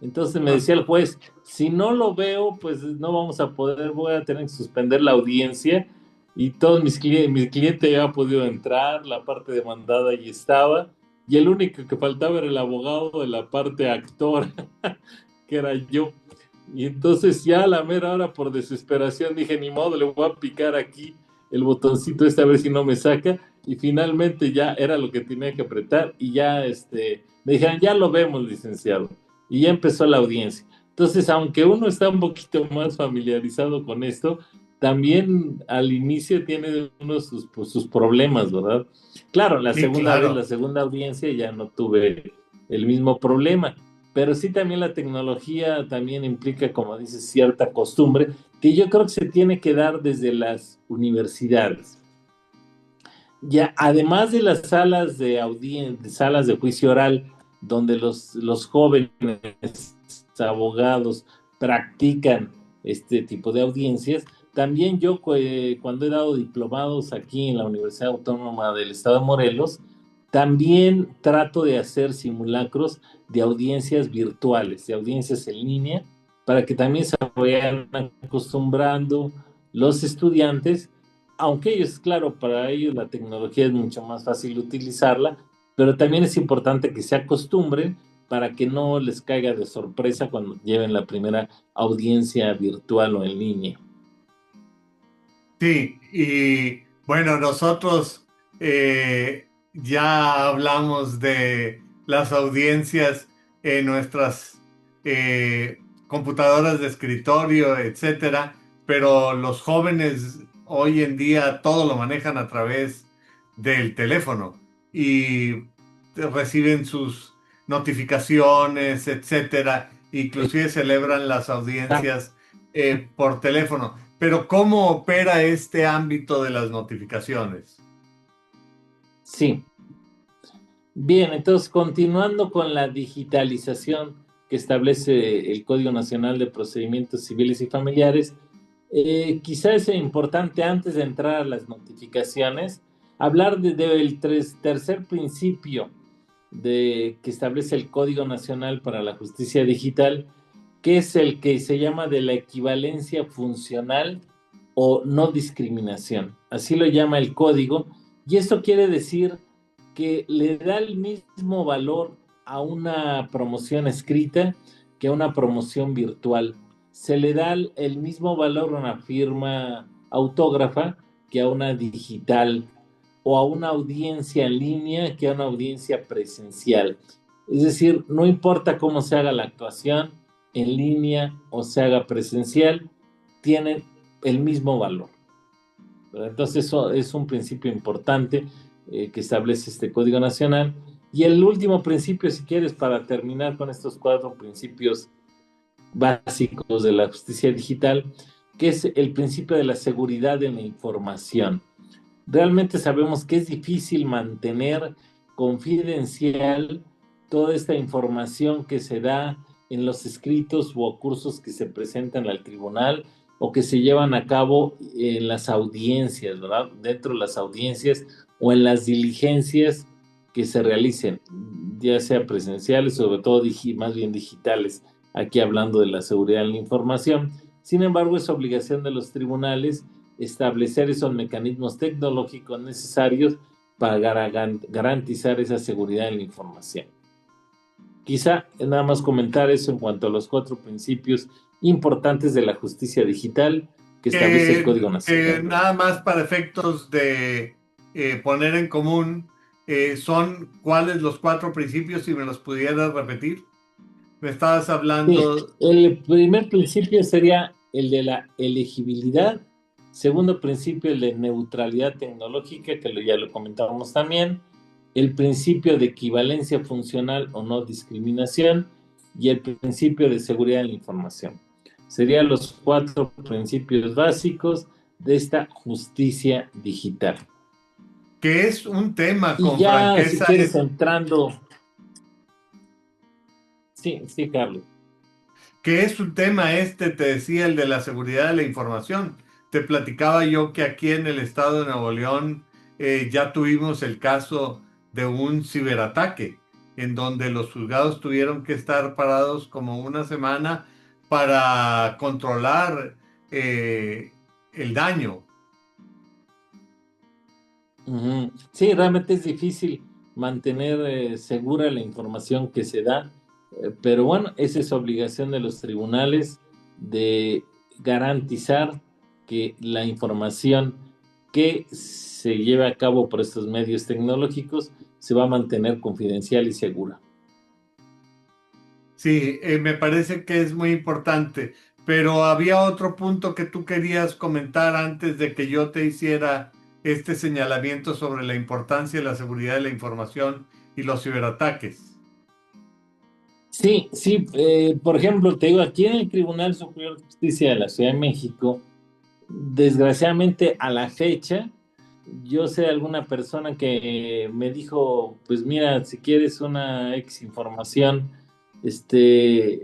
Entonces me decía el juez, si no lo veo, pues no vamos a poder, voy a tener que suspender la audiencia y todos mi cliente ya ha podido entrar, la parte demandada ahí estaba y el único que faltaba era el abogado de la parte actora, que era yo. Y entonces ya a la mera hora, por desesperación, dije, ni modo, le voy a picar aquí el botoncito a ver si no me saca. Y finalmente ya era lo que tenía que apretar y ya me dijeron, ya lo vemos, licenciado. Y ya empezó la audiencia. Entonces, aunque uno está un poquito más familiarizado con esto, también al inicio tiene uno sus problemas, ¿verdad? Claro, la Sí, segunda vez, la claro. segunda audiencia ya no tuve el mismo problema, pero sí también la tecnología también implica, como dices, cierta costumbre que yo creo que se tiene que dar desde las universidades. Ya, además de las salas de audiencia, salas de juicio oral, donde los jóvenes abogados practican este tipo de audiencias, también yo cuando he dado diplomados aquí en la Universidad Autónoma del Estado de Morelos, también trato de hacer simulacros de audiencias virtuales, de audiencias en línea, para que también se vayan acostumbrando los estudiantes, aunque ellos, claro, para ellos la tecnología es mucho más fácil utilizarla, pero también es importante que se acostumbren para que no les caiga de sorpresa cuando lleven la primera audiencia virtual o en línea. Sí, y bueno, nosotros ya hablamos de las audiencias en nuestras computadoras de escritorio, etcétera, pero los jóvenes hoy en día todo lo manejan a través del teléfono y reciben sus notificaciones, etcétera, inclusive celebran las audiencias por teléfono. Pero ¿cómo opera este ámbito de las notificaciones? Sí, bien, entonces continuando con la digitalización que establece el Código Nacional de Procedimientos Civiles y Familiares, quizás es importante antes de entrar a las notificaciones, hablar del tercer principio que establece el Código Nacional para la Justicia Digital, que es el que se llama de la equivalencia funcional o no discriminación. Así lo llama el código, y esto quiere decir que le da el mismo valor a una promoción escrita que a una promoción virtual. Se le da el mismo valor a una firma autógrafa que a una digital, o a una audiencia en línea que a una audiencia presencial. Es decir, no importa cómo se haga la actuación, en línea o se haga presencial, tienen el mismo valor. Entonces eso es un principio importante que establece este Código Nacional. Y el último principio, si quieres, para terminar con estos 4 principios básicos de la justicia digital, que es el principio de la seguridad en la información. Realmente sabemos que es difícil mantener confidencial toda esta información que se da en los escritos o cursos que se presentan al tribunal o que se llevan a cabo en las audiencias, ¿verdad? Dentro de las audiencias o en las diligencias que se realicen, ya sea presenciales, sobre todo más bien digitales, aquí hablando de la seguridad en la información. Sin embargo, es obligación de los tribunales establecer esos mecanismos tecnológicos necesarios para garantizar esa seguridad en la información. Quizá nada más comentar eso en cuanto a los 4 principios importantes de la justicia digital que establece el Código Nacional. Nada más para efectos de poner en común, ¿son cuáles los 4 principios? Si me los pudieras repetir. Me estabas Sí, hablando. el primer principio sería el de la elegibilidad. Segundo principio, el de neutralidad tecnológica, que ya lo comentábamos también. El principio de equivalencia funcional o no discriminación. Y el principio de seguridad de la información. Serían los 4 principios básicos de esta justicia digital. Que es un tema Y con ya, si franqueza, quieres, entrando. Sí, sí, Carlos. que es un tema este, te decía, el de la seguridad de la información. Te platicaba yo que aquí en el estado de Nuevo León ya tuvimos el caso de un ciberataque, en donde los juzgados tuvieron que estar parados como una semana para controlar eh, el daño. Sí, realmente es difícil mantener segura la información que se da, pero bueno, esa es obligación de los tribunales de garantizar que la información que se lleve a cabo por estos medios tecnológicos se va a mantener confidencial y segura. Sí, me parece que es muy importante, pero había otro punto que tú querías comentar antes de que yo te hiciera este señalamiento sobre la importancia de la seguridad de la información y los ciberataques. Sí, sí, por ejemplo, te digo, aquí en el Tribunal Superior de Justicia de la Ciudad de México, desgraciadamente a la fecha, yo sé de alguna persona que me dijo, pues mira, si quieres una ex información, se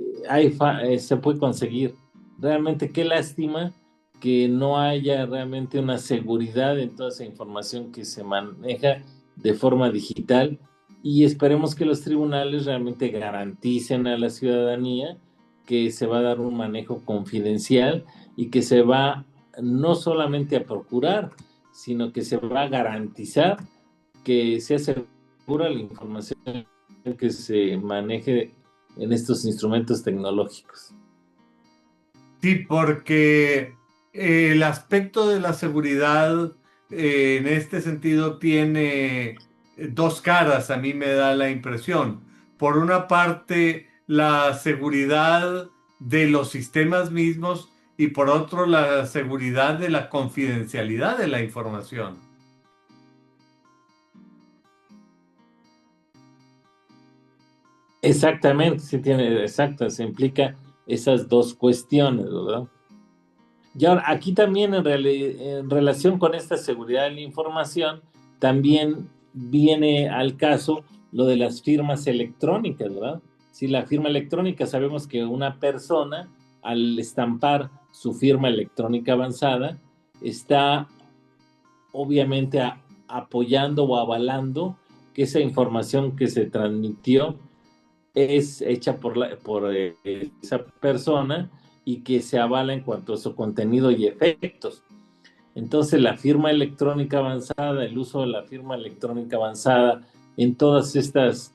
puede conseguir. Realmente qué lástima que no haya realmente una seguridad en toda esa información que se maneja de forma digital y esperemos que los tribunales realmente garanticen a la ciudadanía que se va a dar un manejo confidencial y que se va no solamente a procurar, sino que se va a garantizar que sea segura la información que se maneje en estos instrumentos tecnológicos. Sí, porque el aspecto de la seguridad en este sentido tiene dos caras, a mí me da la impresión. Por una parte, la seguridad de los sistemas mismos y por otro, la seguridad de la confidencialidad de la información. Exactamente, sí tiene, exacto, se implica esas dos cuestiones, ¿verdad? Y ahora, aquí también en relación con esta seguridad de la información, también viene al caso lo de las firmas electrónicas, ¿verdad? Si la firma electrónica, sabemos que una persona, al estampar su firma electrónica avanzada, está obviamente apoyando o avalando que esa información que se transmitió es hecha por esa persona y que se avala en cuanto a su contenido y efectos. Entonces, la firma electrónica avanzada, el uso de la firma electrónica avanzada en todas estas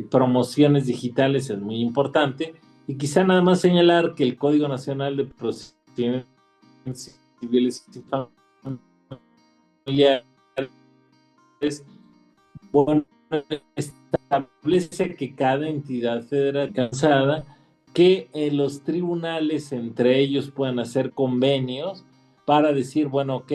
promociones digitales es muy importante. Y quizá nada más señalar que el Código Nacional de Procedimientos Civiles y Familiares, bueno, establece que cada entidad federal alcanzada, que los tribunales entre ellos puedan hacer convenios para decir, bueno, ok,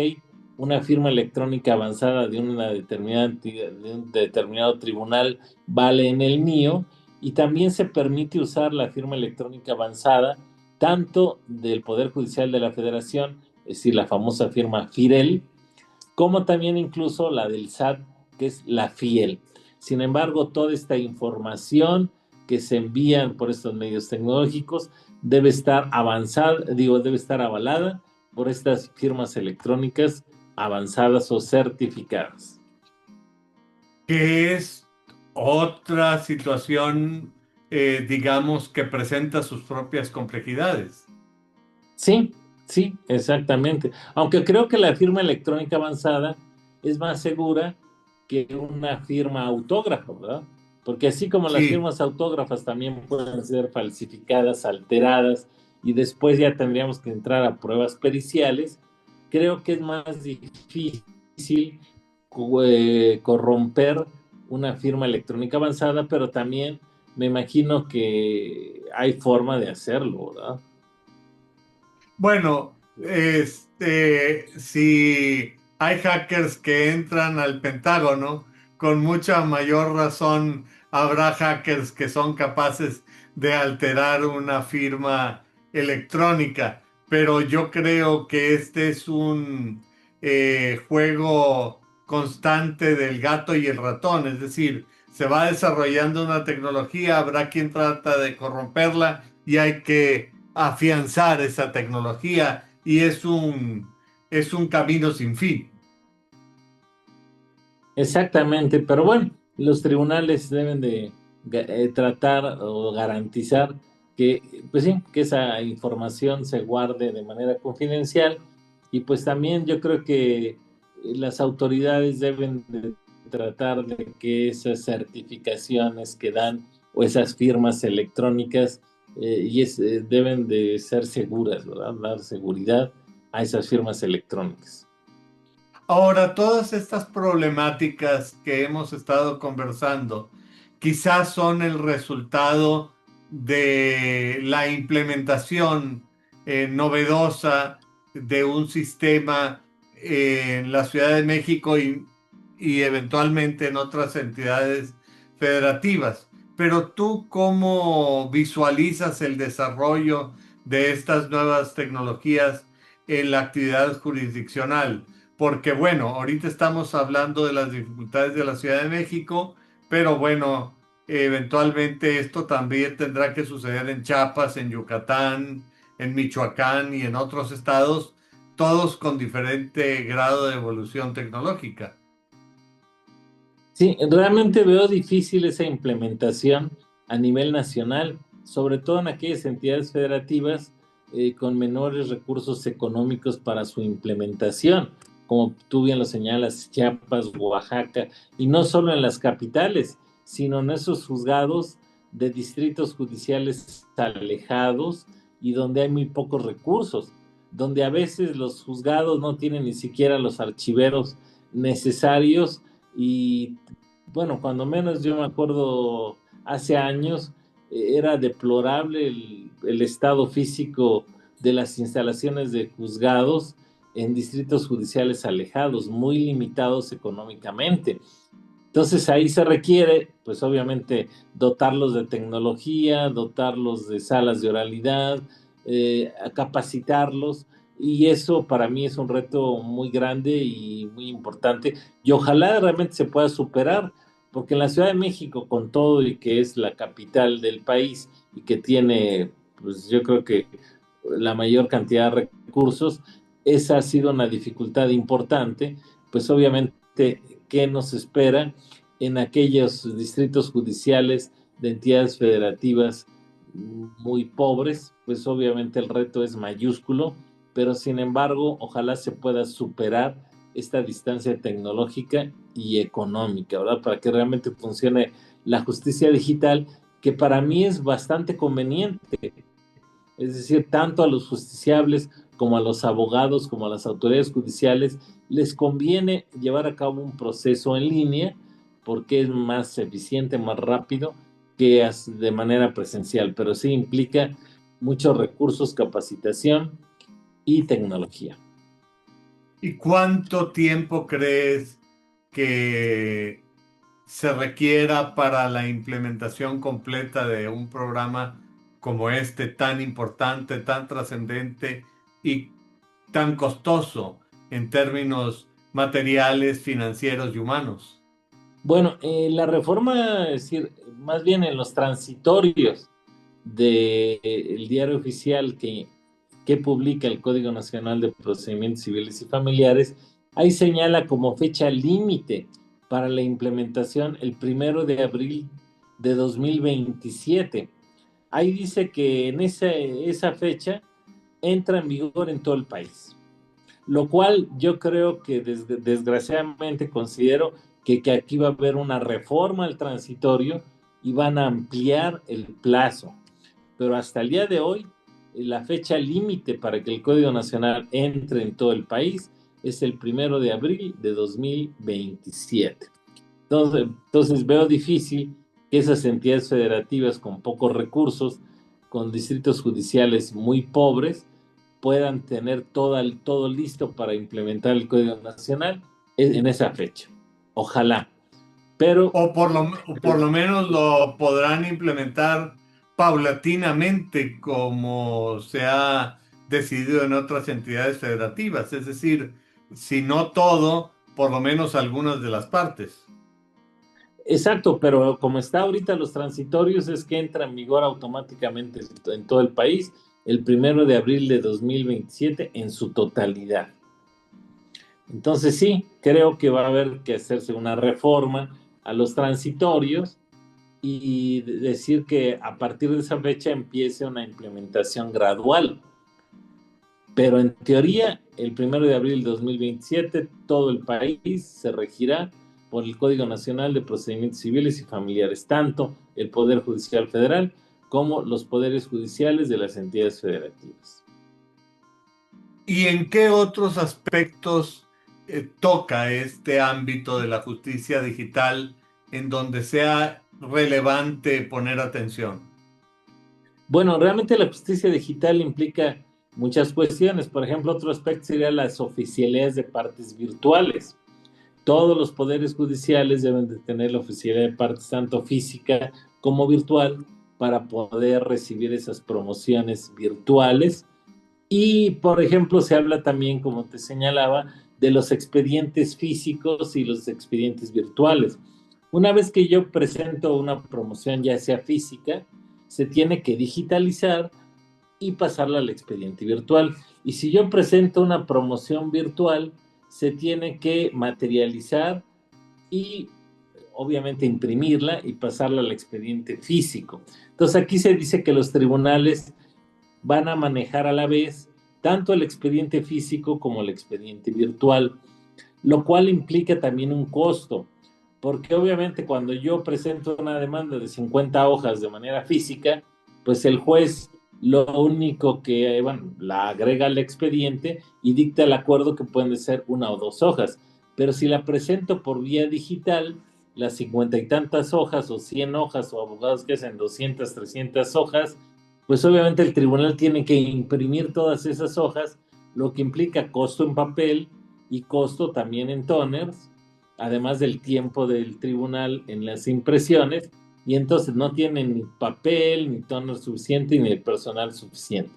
una firma electrónica avanzada de una determinada entidad, de un determinado tribunal vale en el mío, y también se permite usar la firma electrónica avanzada tanto del Poder Judicial de la Federación, es decir, la famosa firma FIREL, como también incluso la del SAT, que es la FIEL. Sin embargo, toda esta información que se envían por estos medios tecnológicos debe estar avanzada, debe estar avalada por estas firmas electrónicas avanzadas o certificadas. Que es otra situación, digamos, que presenta sus propias complejidades. Sí, sí, exactamente. Aunque creo que la firma electrónica avanzada es más segura que una firma autógrafa, ¿verdad? Porque así como las Sí, firmas autógrafas también pueden ser falsificadas, alteradas, y después ya tendríamos que entrar a pruebas periciales, creo que es más difícil corromper una firma electrónica avanzada, pero también me imagino que hay forma de hacerlo, ¿verdad? bueno, si hay hackers que entran al Pentágono, con mucha mayor razón habrá hackers que son capaces de alterar una firma electrónica. Pero yo creo que este es un juego constante del gato y el ratón. Es decir, se va desarrollando una tecnología, habrá quien trata de corromperla y hay que afianzar esa tecnología y es un camino sin fin. Exactamente, pero bueno, los tribunales deben de tratar o garantizar que, pues sí, que esa información se guarde de manera confidencial y pues también yo creo que las autoridades deben de tratar de que esas certificaciones que dan o esas firmas electrónicas deben de ser seguras, ¿verdad? Dar seguridad a esas firmas electrónicas. Ahora, todas estas problemáticas que hemos estado conversando quizás son el resultado de la implementación novedosa de un sistema en la Ciudad de México y eventualmente en otras entidades federativas. Pero tú, ¿cómo visualizas el desarrollo de estas nuevas tecnologías en la actividad jurisdiccional? Porque bueno, ahorita estamos hablando de las dificultades de la Ciudad de México, pero bueno, eventualmente esto también tendrá que suceder en Chiapas, en Yucatán, en Michoacán y en otros estados, todos con diferente grado de evolución tecnológica. Sí, realmente veo difícil esa implementación a nivel nacional, sobre todo en aquellas entidades federativas con menores recursos económicos para su implementación, como tú bien lo señalas, Chiapas, Oaxaca, y no solo en las capitales, sino en esos juzgados de distritos judiciales alejados y donde hay muy pocos recursos, donde a veces los juzgados no tienen ni siquiera los archiveros necesarios y bueno, cuando menos yo me acuerdo hace años, era deplorable el estado físico de las instalaciones de juzgados en distritos judiciales alejados, muy limitados económicamente. Entonces ahí se requiere, pues obviamente, dotarlos de tecnología, dotarlos de salas de oralidad, capacitarlos, y eso para mí es un reto muy grande y muy importante, y ojalá realmente se pueda superar, porque en la Ciudad de México, con todo y que es la capital del país y que tiene, pues yo creo que la mayor cantidad de recursos, esa ha sido una dificultad importante, pues obviamente, ¿qué nos espera en aquellos distritos judiciales de entidades federativas muy pobres? Pues obviamente el reto es mayúsculo, pero sin embargo, ojalá se pueda superar esta distancia tecnológica y económica, ¿verdad? Para que realmente funcione la justicia digital, que para mí es bastante conveniente. Es decir, tanto a los justiciables como a los abogados, como a las autoridades judiciales, les conviene llevar a cabo un proceso en línea porque es más eficiente, más rápido que de manera presencial, pero sí implica muchos recursos, capacitación y tecnología. ¿Y cuánto tiempo crees que se requiera para la implementación completa de un programa como este, tan importante, tan trascendente y tan costoso en términos materiales, financieros y humanos? Bueno, la reforma, es decir, más bien en los transitorios del diario oficial que publica el Código Nacional de Procedimientos Civiles y Familiares, ahí señala como fecha límite para la implementación el 1 de abril de 2027. Ahí dice que en esa fecha entra en vigor en todo el país, lo cual yo creo que desgraciadamente considero que aquí va a haber una reforma al transitorio y van a ampliar el plazo. Pero hasta el día de hoy, la fecha límite para que el Código Nacional entre en todo el país es el 1 de abril de 2027. Entonces veo difícil que esas entidades federativas con pocos recursos, con distritos judiciales muy pobres, puedan tener todo listo para implementar el Código Nacional en esa fecha. Ojalá. Pero O por lo menos lo podrán implementar paulatinamente como se ha decidido en otras entidades federativas. Es decir, si no todo, por lo menos algunas de las partes. exacto, pero como está ahorita los transitorios es que entra en vigor automáticamente en todo el país el 1 de abril de 2027 en su totalidad. Entonces sí, creo que va a haber que hacerse una reforma a los transitorios y decir que a partir de esa fecha empiece una implementación gradual. Pero en teoría, el 1 de abril de 2027, todo el país se regirá por el Código Nacional de Procedimientos Civiles y Familiares, tanto el Poder Judicial Federal como los poderes judiciales de las entidades federativas. ¿Y en qué otros aspectos toca este ámbito de la justicia digital en donde sea relevante poner atención? Bueno, realmente la justicia digital implica muchas cuestiones. Por ejemplo, otro aspecto sería las oficialías de partes virtuales. Todos los poderes judiciales deben de tener la oficialidad de partes, tanto física como virtual, para poder recibir esas promociones virtuales. Y, por ejemplo, se habla también, como te señalaba, de los expedientes físicos y los expedientes virtuales. Una vez que yo presento una promoción, ya sea física, se tiene que digitalizar y pasarla al expediente virtual. Y si yo presento una promoción virtual, se tiene que materializar y obviamente imprimirla y pasarla al expediente físico. Entonces aquí se dice que los tribunales van a manejar a la vez tanto el expediente físico como el expediente virtual, lo cual implica también un costo, porque obviamente cuando yo presento una demanda de 50 hojas de manera física, pues el juez lo único que, bueno, la agrega al expediente y dicta el acuerdo que pueden ser 1 o 2 hojas, pero si la presento por vía digital, las 50 y tantas hojas o 100 hojas o abogados que hacen 200, 300 hojas, pues obviamente el tribunal tiene que imprimir todas esas hojas, lo que implica costo en papel y costo también en toners, además del tiempo del tribunal en las impresiones, y entonces no tienen ni papel, ni toner suficiente, ni el personal suficiente.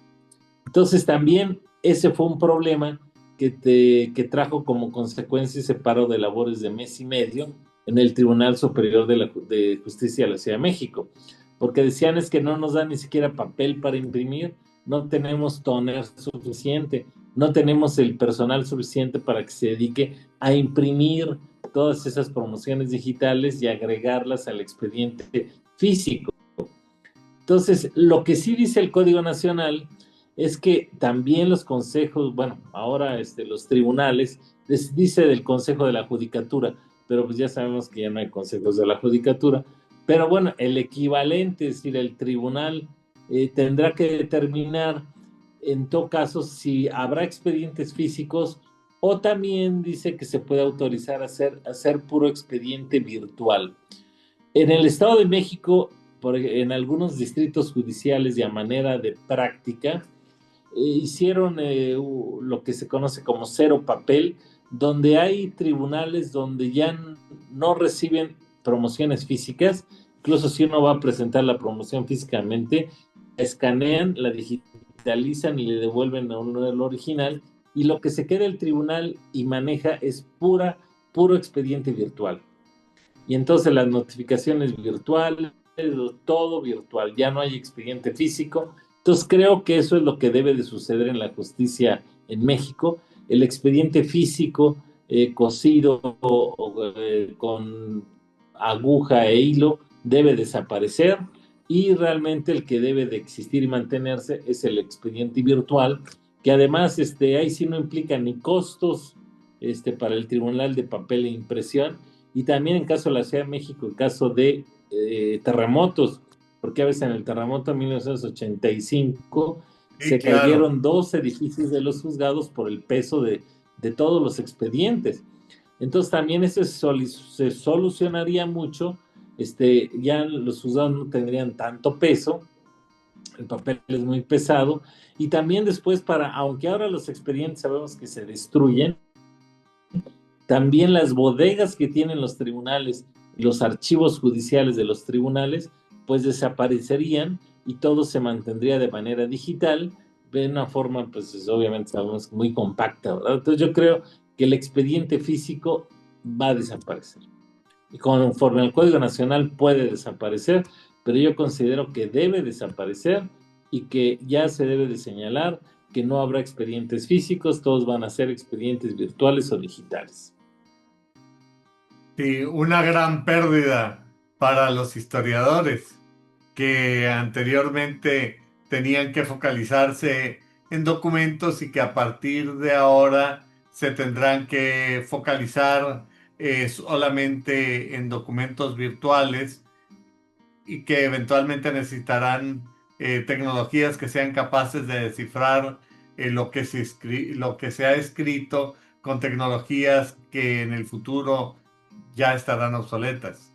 Entonces también ese fue un problema que trajo como consecuencia ese paro de labores de mes y medio en el Tribunal Superior de Justicia de la Ciudad de México, porque decían es que no nos dan ni siquiera papel para imprimir, no tenemos toner suficiente, no tenemos el personal suficiente para que se dedique a imprimir todas esas promociones digitales y agregarlas al expediente físico. Entonces, lo que sí dice el Código Nacional es que también los consejos, bueno, ahora los tribunales, dice del Consejo de la Judicatura, pero pues ya sabemos que ya no hay consejos de la Judicatura, pero bueno, el equivalente, es decir, el tribunal tendrá que determinar en todo caso si habrá expedientes físicos o también dice que se puede autorizar a hacer puro expediente virtual. En el Estado de México, en algunos distritos judiciales y a manera de práctica, hicieron lo que se conoce como cero papel, donde hay tribunales donde ya no reciben promociones físicas, incluso si uno va a presentar la promoción físicamente, la escanean, la digitalizan y le devuelven a uno el original, y lo que se queda el tribunal y maneja es puro expediente virtual. Y entonces las notificaciones virtuales, todo virtual, ya no hay expediente físico. Entonces creo que eso es lo que debe de suceder en la justicia en México. El expediente físico cosido con aguja e hilo debe desaparecer y realmente el que debe de existir y mantenerse es el expediente virtual, que además ahí sí no implica ni costos para el tribunal de papel e impresión, y también en caso de la Ciudad de México, en caso de terremotos, porque a veces en el terremoto de 1985 Sí, se claro. cayeron 2 edificios de los juzgados por el peso de todos los expedientes. Entonces también eso se solucionaría mucho, ya los juzgados no tendrían tanto peso, el papel es muy pesado, y también después aunque ahora los expedientes sabemos que se destruyen, también las bodegas que tienen los tribunales, los archivos judiciales de los tribunales, pues desaparecerían y todo se mantendría de manera digital, de una forma, pues obviamente sabemos, muy compacta, ¿verdad? Entonces yo creo que el expediente físico va a desaparecer. Y conforme al Código Nacional puede desaparecer, pero yo considero que debe desaparecer y que ya se debe de señalar que no habrá expedientes físicos, todos van a ser expedientes virtuales o digitales. Sí, una gran pérdida para los historiadores que anteriormente tenían que focalizarse en documentos y que a partir de ahora se tendrán que focalizar solamente en documentos virtuales y que eventualmente necesitarán tecnologías que sean capaces de descifrar lo que se ha escrito con tecnologías que en el futuro ya estarán obsoletas.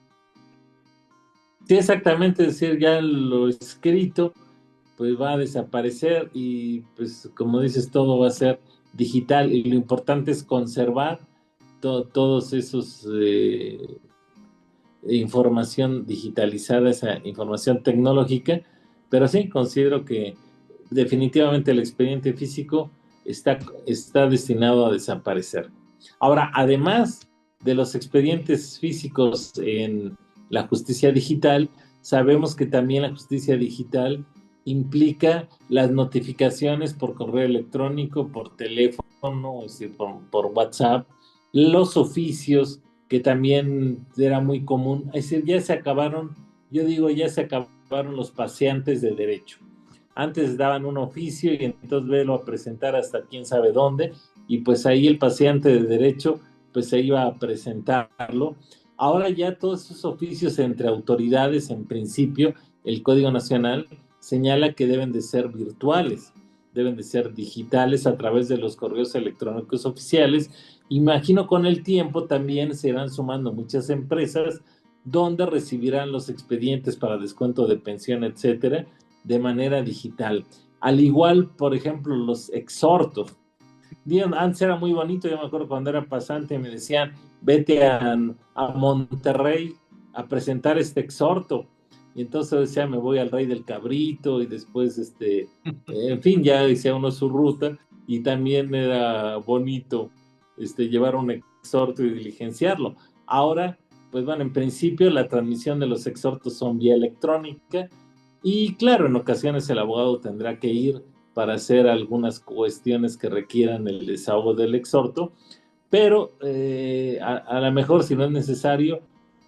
Sí, exactamente, es decir, ya lo escrito pues va a desaparecer y pues como dices, todo va a ser digital y lo importante es conservar todos esos información digitalizada, esa información tecnológica, pero sí considero que definitivamente el expediente físico está destinado a desaparecer. Ahora, además de los expedientes físicos en la justicia digital, sabemos que también la justicia digital implica las notificaciones por correo electrónico, por teléfono, es decir, por WhatsApp, los oficios, que también era muy común. Es decir, ya se acabaron, yo digo, ya se acabaron los paseantes de derecho. Antes daban un oficio y entonces velo a presentar hasta quién sabe dónde, y pues ahí el paseante de derecho pues se iba a presentarlo. Ahora ya todos esos oficios entre autoridades, en principio, el Código Nacional señala que deben de ser virtuales, deben de ser digitales a través de los correos electrónicos oficiales. Imagino con el tiempo también se irán sumando muchas empresas donde recibirán los expedientes para descuento de pensión, etcétera, de manera digital. Al igual, por ejemplo, los exhortos. Antes era muy bonito, yo me acuerdo cuando era pasante me decían, vete a Monterrey a presentar este exhorto. Y entonces decía, me voy al Rey del Cabrito y después, en fin, ya decía uno su ruta y también era bonito llevar un exhorto y diligenciarlo. Ahora, pues bueno, en principio la transmisión de los exhortos son vía electrónica y claro, en ocasiones el abogado tendrá que ir para hacer algunas cuestiones que requieran el desahogo del exhorto, pero a lo mejor si no es necesario,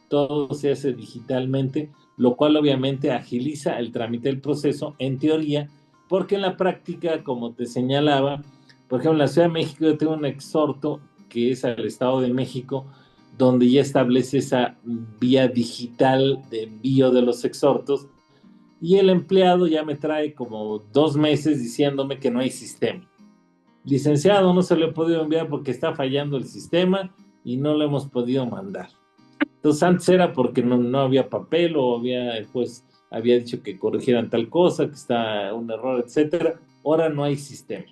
todo se hace digitalmente, lo cual obviamente agiliza el trámite del proceso en teoría, porque en la práctica, como te señalaba, por ejemplo, en la Ciudad de México yo tengo un exhorto que es al Estado de México, donde ya establece esa vía digital de envío de los exhortos, y el empleado ya me trae como 2 meses diciéndome que no hay sistema. Licenciado, no se lo he podido enviar porque está fallando el sistema y no lo hemos podido mandar. Entonces antes era porque no había papel o el juez había dicho que corrigieran tal cosa, que está un error, etcétera. Ahora no hay sistema.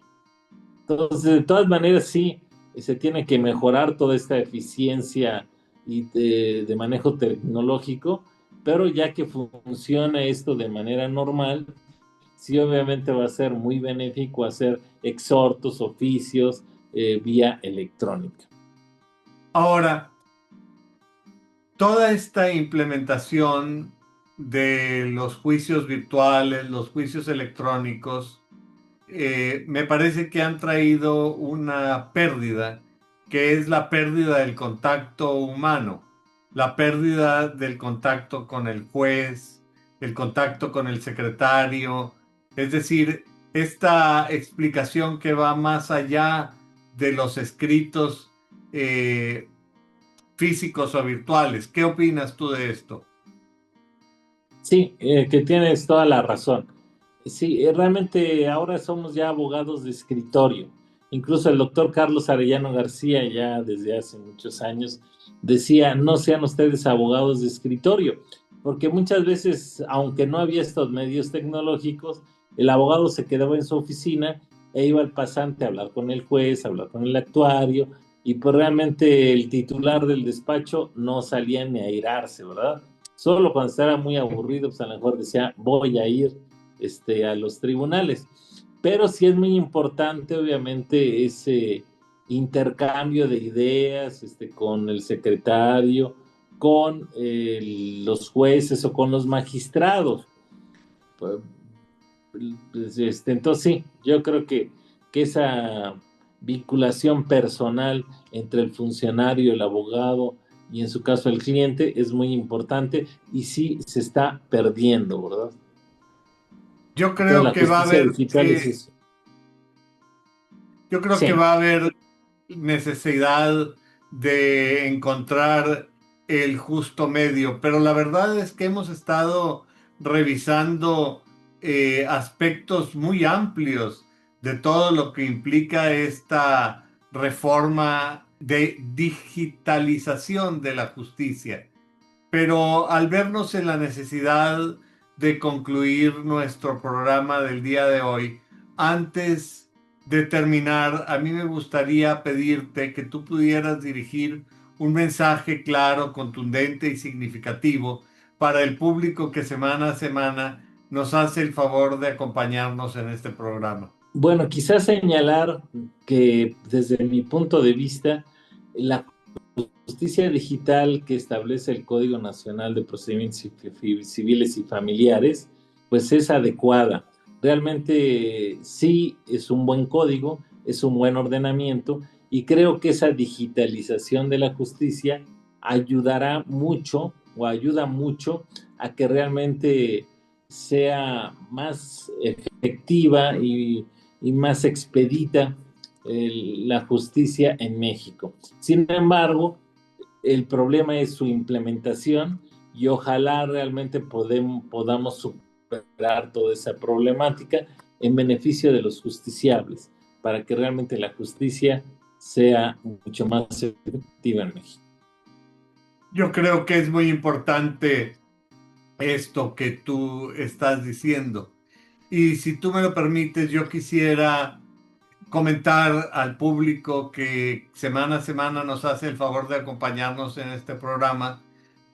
Entonces, de todas maneras, sí, se tiene que mejorar toda esta eficiencia y de manejo tecnológico, pero ya que funciona esto de manera normal, sí obviamente va a ser muy benéfico hacer exhortos, oficios vía electrónica. Ahora, toda esta implementación de los juicios virtuales, los juicios electrónicos, me parece que han traído una pérdida, que es la pérdida del contacto humano, la pérdida del contacto con el juez, el contacto con el secretario, es decir, esta explicación que va más allá de los escritos físicos o virtuales. ¿Qué opinas tú de esto? Sí, que tienes toda la razón. Sí, realmente ahora somos ya abogados de escritorio. Incluso el doctor Carlos Arellano García, ya desde hace muchos años, decía, no sean ustedes abogados de escritorio, porque muchas veces, aunque no había estos medios tecnológicos, el abogado se quedaba en su oficina e iba al pasante a hablar con el juez, a hablar con el actuario, y pues realmente el titular del despacho no salía ni a airarse, ¿verdad? Solo cuando estaba muy aburrido, pues a lo mejor decía, voy a ir a los tribunales. Pero sí es muy importante, obviamente, ese intercambio de ideas con el secretario, con los jueces o con los magistrados. Entonces sí, yo creo que esa vinculación personal entre el funcionario, el abogado y en su caso el cliente es muy importante y sí se está perdiendo, ¿verdad? Yo Entonces creo la que va a justicia haber, digital es eso. yo creo que Sí, va a haber necesidad de encontrar el justo medio, pero la verdad es que hemos estado revisando aspectos muy amplios de todo lo que implica esta reforma de digitalización de la justicia. Pero al vernos en la necesidad de concluir nuestro programa del día de hoy, antes de terminar, a mí me gustaría pedirte que tú pudieras dirigir un mensaje claro, contundente y significativo para el público que semana a semana nos hace el favor de acompañarnos en este programa. Bueno, quizás señalar que desde mi punto de vista, la justicia digital que establece el Código Nacional de Procedimientos Civiles y Familiares, pues es adecuada. Realmente sí es un buen código, es un buen ordenamiento y creo que esa digitalización de la justicia ayudará mucho o ayuda mucho a que realmente sea más efectiva y más expedita la justicia en México. Sin embargo, el problema es su implementación y ojalá realmente podamos superar toda esa problemática en beneficio de los justiciables, para que realmente la justicia sea mucho más efectiva en México. Yo creo que es muy importante esto que tú estás diciendo. Y si tú me lo permites, yo quisiera comentar al público que semana a semana nos hace el favor de acompañarnos en este programa,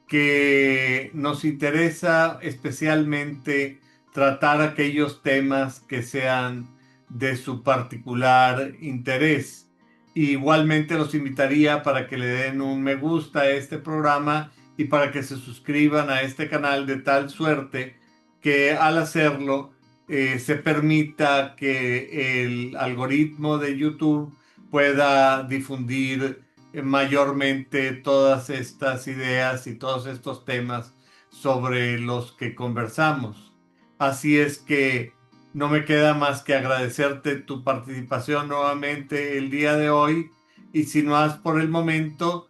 que nos interesa especialmente tratar aquellos temas que sean de su particular interés. Igualmente los invitaría para que le den un me gusta a este programa y para que se suscriban a este canal de tal suerte que al hacerlo se permita que el algoritmo de YouTube pueda difundir mayormente todas estas ideas y todos estos temas sobre los que conversamos. Así es que no me queda más que agradecerte tu participación nuevamente el día de hoy y si no has por el momento,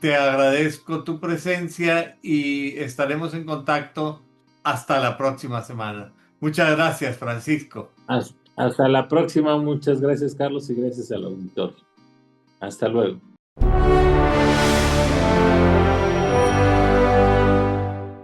te agradezco tu presencia y estaremos en contacto hasta la próxima semana. Muchas gracias, Francisco. Hasta la próxima. Muchas gracias, Carlos, y gracias al auditorio. Hasta luego.